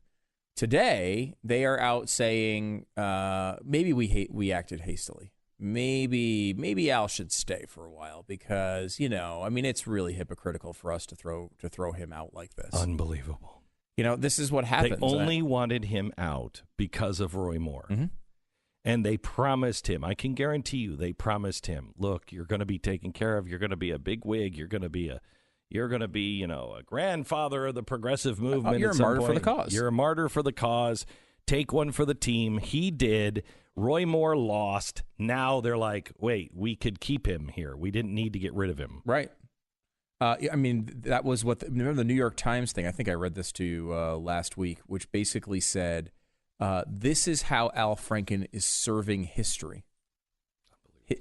[SPEAKER 4] Today, they are out saying maybe we acted hastily. Maybe Al should stay for a while because it's really hypocritical for us to throw him out like this.
[SPEAKER 2] Unbelievable.
[SPEAKER 4] This is what happens.
[SPEAKER 2] They only wanted him out because of Roy Moore. Mm-hmm. And they promised him, I can guarantee you, they promised him, look, you're going to be taken care of. You're going to be a big wig. You're going to be a grandfather of the progressive movement.
[SPEAKER 4] You're a martyr for the cause.
[SPEAKER 2] You're a martyr for the cause. Take one for the team. He did. Roy Moore lost. Now they're like, wait, we could keep him here. We didn't need to get rid of him.
[SPEAKER 4] Right. That was remember the New York Times thing? I think I read this to you last week, which basically said, this is how Al Franken is serving history.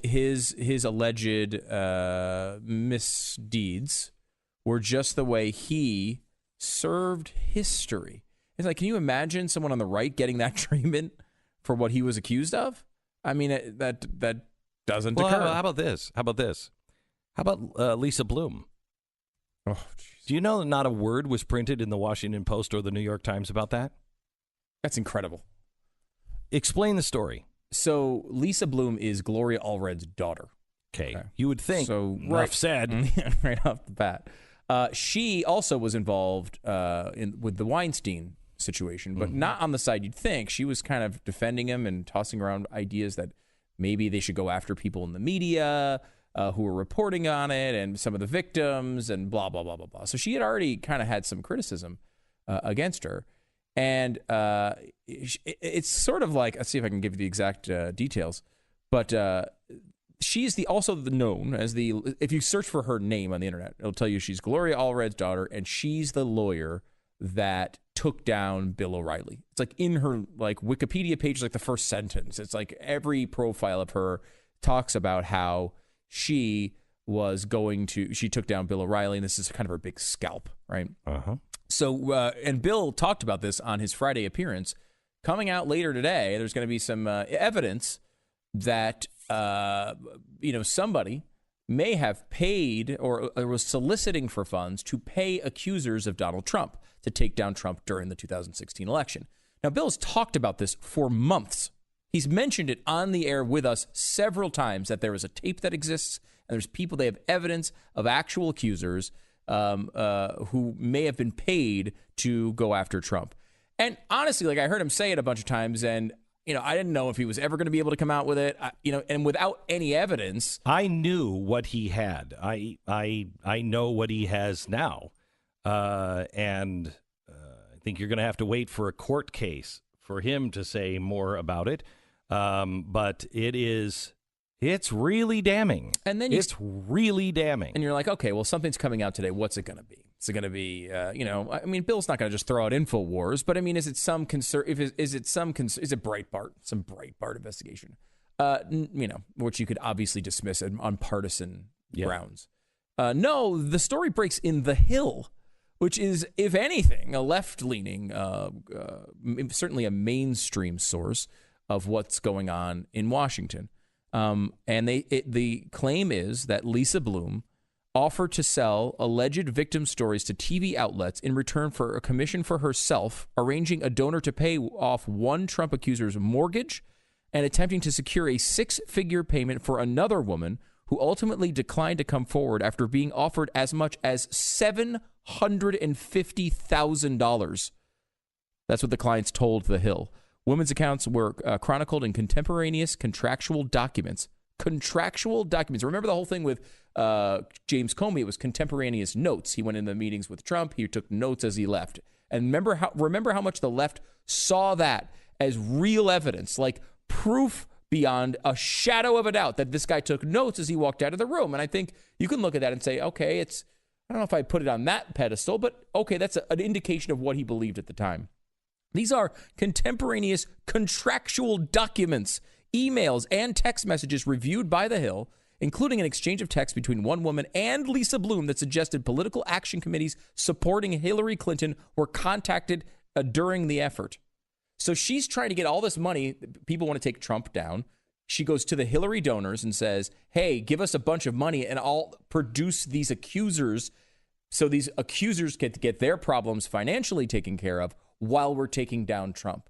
[SPEAKER 4] His alleged misdeeds were just the way he served history. It's like, can you imagine someone on the right getting that treatment for what he was accused of? I mean, that doesn't occur.
[SPEAKER 2] How about this? How about Lisa Bloom?
[SPEAKER 4] Oh, geez.
[SPEAKER 2] Do you know that not a word was printed in the Washington Post or the New York Times about that?
[SPEAKER 4] That's incredible.
[SPEAKER 2] Explain the story.
[SPEAKER 4] So Lisa Bloom is Gloria Allred's daughter.
[SPEAKER 2] Okay. You would think.
[SPEAKER 4] So
[SPEAKER 2] Enough said.
[SPEAKER 4] Right off the bat. She also was involved with the Weinstein situation, but not on the side you'd think. She was kind of defending him and tossing around ideas that maybe they should go after people in the media who were reporting on it and some of the victims and blah, blah, blah, blah, blah. So she had already kind of had some criticism against her. And it's sort of like, let's see if I can give you the exact details, but she's also known as if you search for her name on the internet, it'll tell you she's Gloria Allred's daughter, and she's the lawyer that took down Bill O'Reilly. It's like in her Wikipedia page, like the first sentence. It's like every profile of her talks about how she took down Bill O'Reilly, and this is kind of her big scalp, right?
[SPEAKER 2] Uh-huh.
[SPEAKER 4] So, and Bill talked about this on his Friday appearance. Coming out later today, there's going to be some evidence that somebody may have paid or was soliciting for funds to pay accusers of Donald Trump to take down Trump during the 2016 election. Now, Bill's talked about this for months. He's mentioned it on the air with us several times that there is a tape that exists and there's people, they have evidence of actual accusers who may have been paid to go after Trump. And honestly, I heard him say it a bunch of times, and I didn't know if he was ever going to be able to come out with it. And without any evidence,
[SPEAKER 2] I knew what he had. I know what he has now, and I think you're going to have to wait for a court case for him to say more about it. But it's really damning.
[SPEAKER 4] And then
[SPEAKER 2] it's really damning.
[SPEAKER 4] And you're like, okay, well, something's coming out today. What's it going to be? Is it going to be, Bill's not going to just throw out InfoWars, but is it some is it Breitbart, some Breitbart investigation, which you could obviously dismiss on partisan grounds. No, the story breaks in The Hill, which is, if anything, a left-leaning, certainly a mainstream source of what's going on in Washington. And the claim is that Lisa Bloom offered to sell alleged victim stories to TV outlets in return for a commission for herself, arranging a donor to pay off one Trump accuser's mortgage and attempting to secure a six-figure payment for another woman who ultimately declined to come forward after being offered as much as $750,000. That's what the clients told The Hill. Women's accounts were chronicled in contemporaneous contractual documents. Contractual documents. Remember the whole thing with James Comey? It was contemporaneous notes. He went in the meetings with Trump. He took notes as he left. And remember how much the left saw that as real evidence, like proof beyond a shadow of a doubt that this guy took notes as he walked out of the room. And I think you can look at that and say, okay, I don't know if I put it on that pedestal, but okay, that's an indication of what he believed at the time. These are contemporaneous contractual documents, emails, and text messages reviewed by The Hill, including an exchange of text between one woman and Lisa Bloom that suggested political action committees supporting Hillary Clinton were contacted during the effort. So she's trying to get all this money. People want to take Trump down. She goes to the Hillary donors and says, hey, give us a bunch of money and I'll produce these accusers so these accusers get their problems financially taken care of while we're taking down Trump.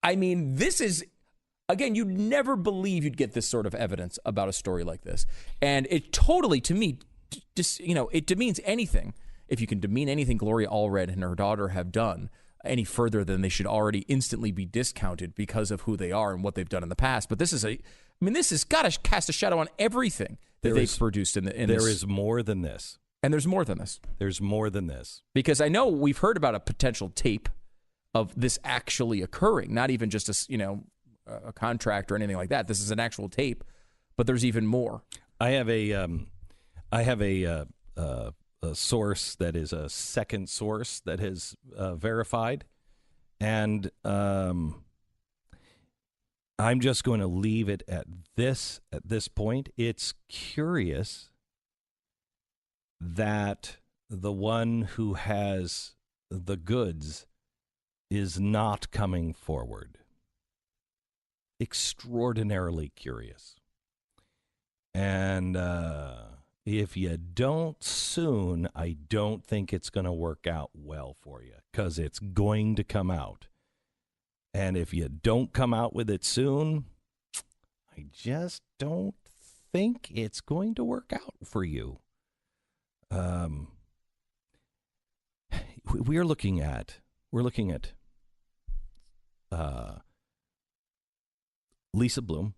[SPEAKER 4] This is, again, you'd never believe you'd get this sort of evidence about a story like this. And it totally, to me, just, it demeans anything. If you can demean anything Gloria Allred and her daughter have done any further, than they should already instantly be discounted because of who they are and what they've done in the past. But this has got to cast a shadow on everything that they've produced in this.
[SPEAKER 2] There is more than this.
[SPEAKER 4] And there's more than this.
[SPEAKER 2] There's more than this.
[SPEAKER 4] Because I know we've heard about a potential tape of this actually occurring, not even just a contract or anything like that. This is an actual tape, but there's even more.
[SPEAKER 2] I have a source that is a second source that has verified, and I'm just going to leave it at this point. It's curious that the one who has the goods is not coming forward. Extraordinarily curious. And if you don't soon, I don't think it's going to work out well for you, because it's going to come out. And if you don't come out with it soon, I just don't think it's going to work out for you. We're looking at Lisa Bloom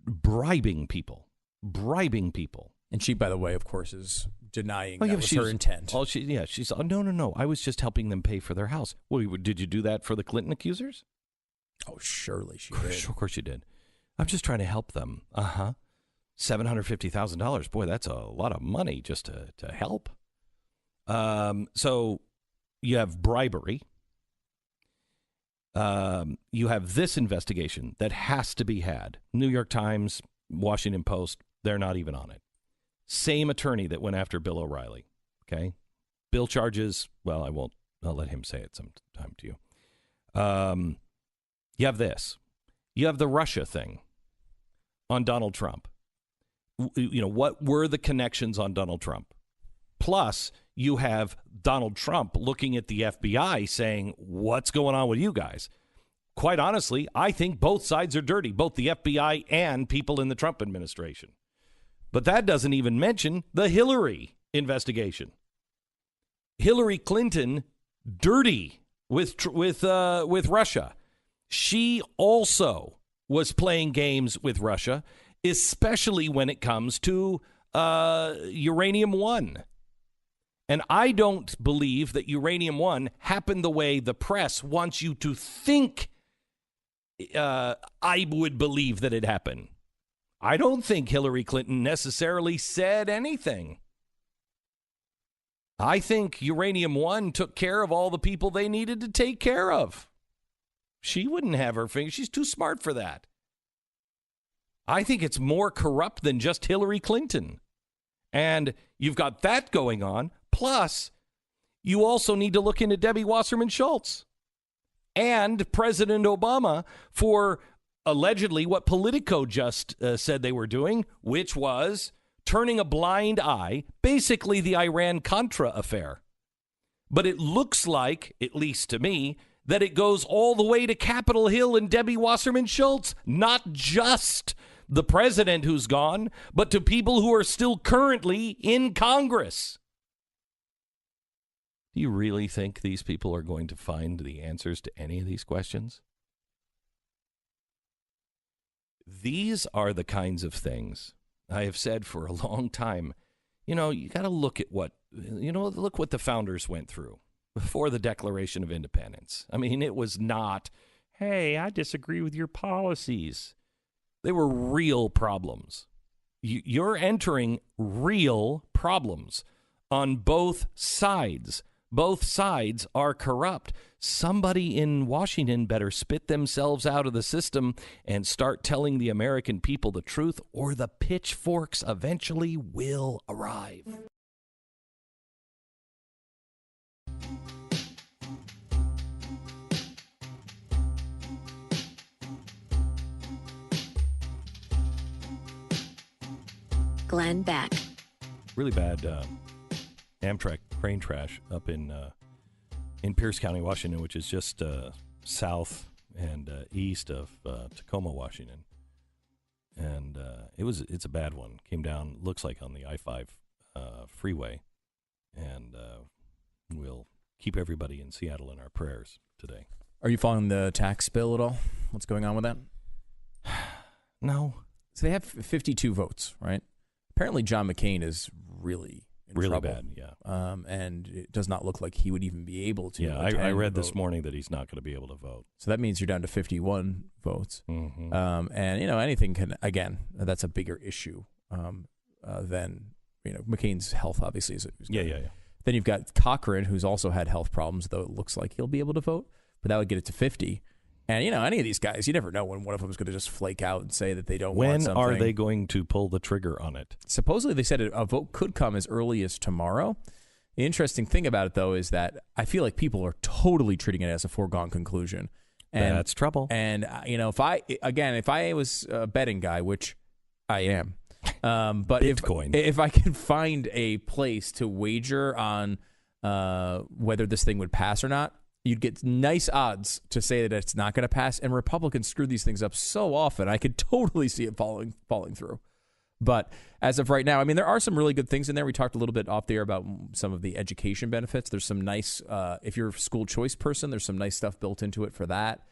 [SPEAKER 2] bribing people.
[SPEAKER 4] And she, by the way, of course, is denying that was
[SPEAKER 2] she
[SPEAKER 4] her intent.
[SPEAKER 2] She's no. I was just helping them pay for their house. Well, did you do that for the Clinton accusers?
[SPEAKER 4] Oh, surely she did.
[SPEAKER 2] Of course you did. I'm just trying to help them. $750,000. Boy, that's a lot of money just to help. So you have bribery. You have this investigation that has to be had. New York Times, Washington Post, they're not even on it. Same attorney that went after Bill O'Reilly. Okay. Bill charges, well, I'll let him say it sometime to you. You have this. You have the Russia thing on Donald Trump. You know, what were the connections on Donald Trump? Plus, you have Donald Trump looking at the FBI saying, what's going on with you guys? Quite honestly, I think both sides are dirty, both the FBI and people in the Trump administration. But that doesn't even mention the Hillary investigation. Hillary Clinton, dirty with Russia. She also was playing games with Russia, especially when it comes to Uranium One. And I don't believe that Uranium One happened the way the press wants you to think. I would believe that it happened. I don't think Hillary Clinton necessarily said anything. I think Uranium One took care of all the people they needed to take care of. She wouldn't have her finger. She's too smart for that. I think it's more corrupt than just Hillary Clinton. And you've got that going on. Plus, you also need to look into Debbie Wasserman Schultz and President Obama for allegedly what Politico just said they were doing, which was turning a blind eye, basically the Iran-Contra affair. But it looks like, at least to me, that it goes all the way to Capitol Hill and Debbie Wasserman Schultz, not just the president who's gone, but to people who are still currently in Congress. Do you really think these people are going to find the answers to any of these questions? These are the kinds of things I have said for a long time. You know, you got to look at look what the founders went through before the Declaration of Independence. I mean, it was not, hey, I disagree with your policies. They were real problems. You're entering real problems on both sides. Both sides are corrupt. Somebody in Washington better spit themselves out of the system and start telling the American people the truth, or the pitchforks eventually will arrive.
[SPEAKER 1] Glenn Beck.
[SPEAKER 2] Really bad Amtrak crane crash up in Pierce County, Washington, which is just south and east of Tacoma, Washington. And it's a bad one. Came down, looks like on the I-5 freeway. And we'll keep everybody in Seattle in our prayers today.
[SPEAKER 4] Are you following the tax bill at all? What's going on with that?
[SPEAKER 2] No.
[SPEAKER 4] So they have 52 votes, right? Apparently John McCain is really trouble.
[SPEAKER 2] Bad, yeah.
[SPEAKER 4] And it does not look like he would even be able to.
[SPEAKER 2] Yeah, I read this morning that he's not going to be able to vote.
[SPEAKER 4] So that means you're down to 51 votes.
[SPEAKER 2] Mm-hmm.
[SPEAKER 4] And, anything can, again, that's a bigger issue than, McCain's health, obviously.
[SPEAKER 2] Yeah.
[SPEAKER 4] Then you've got Cochran, who's also had health problems, though it looks like he'll be able to vote. But that would get it to 50. And, any of these guys, you never know when one of them is going to just flake out and say that they don't want something.
[SPEAKER 2] When are they going to pull the trigger on it?
[SPEAKER 4] Supposedly, they said a vote could come as early as tomorrow. The interesting thing about it, though, is that I feel like people are totally treating it as a foregone conclusion. And
[SPEAKER 2] that's trouble.
[SPEAKER 4] And, if I was a betting guy, which I am, but
[SPEAKER 2] Bitcoin.
[SPEAKER 4] if I can find a place to wager on whether this thing would pass or not, you'd get nice odds to say that it's not going to pass. And Republicans screw these things up so often, I could totally see it falling through. But as of right now, I mean, there are some really good things in there. We talked a little bit off the air about some of the education benefits. There's some nice, if you're a school choice person, there's some nice stuff built into it for that.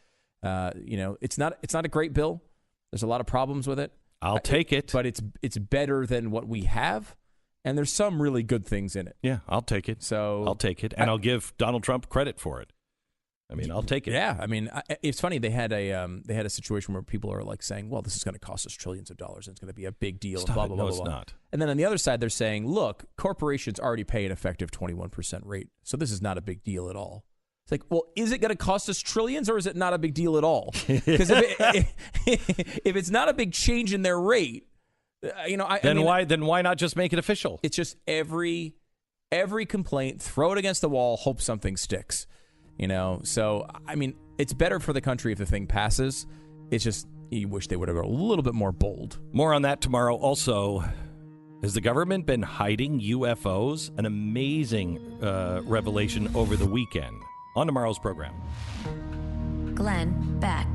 [SPEAKER 4] It's not a great bill. There's a lot of problems with it.
[SPEAKER 2] I'll take it.
[SPEAKER 4] But it's better than what we have. And there's some really good things in it.
[SPEAKER 2] Yeah, I'll take it.
[SPEAKER 4] So
[SPEAKER 2] I'll take it. And I'll give Donald Trump credit for it. I mean, I'll take it.
[SPEAKER 4] Yeah, I mean, it's funny. They had a situation where people are like saying, "Well, this is going to cost us trillions of dollars, and it's going to be a big deal."
[SPEAKER 2] Stop
[SPEAKER 4] and blah
[SPEAKER 2] it.
[SPEAKER 4] blah
[SPEAKER 2] No,
[SPEAKER 4] blah
[SPEAKER 2] it's
[SPEAKER 4] blah.
[SPEAKER 2] not.
[SPEAKER 4] And then on the other side, they're saying, "Look, corporations already pay an effective 21% rate, so this is not a big deal at all." It's like, well, is it going to cost us trillions, or is it not a big deal at all? Because if it's not a big change in their rate,
[SPEAKER 2] then why not just make it official?
[SPEAKER 4] It's just every complaint, throw it against the wall, hope something sticks. So, I mean, it's better for the country if the thing passes. It's just you wish they would have gone a little bit more bold.
[SPEAKER 2] More on that tomorrow. Also, has the government been hiding UFOs? An amazing revelation over the weekend on tomorrow's program.
[SPEAKER 1] Glenn Beck.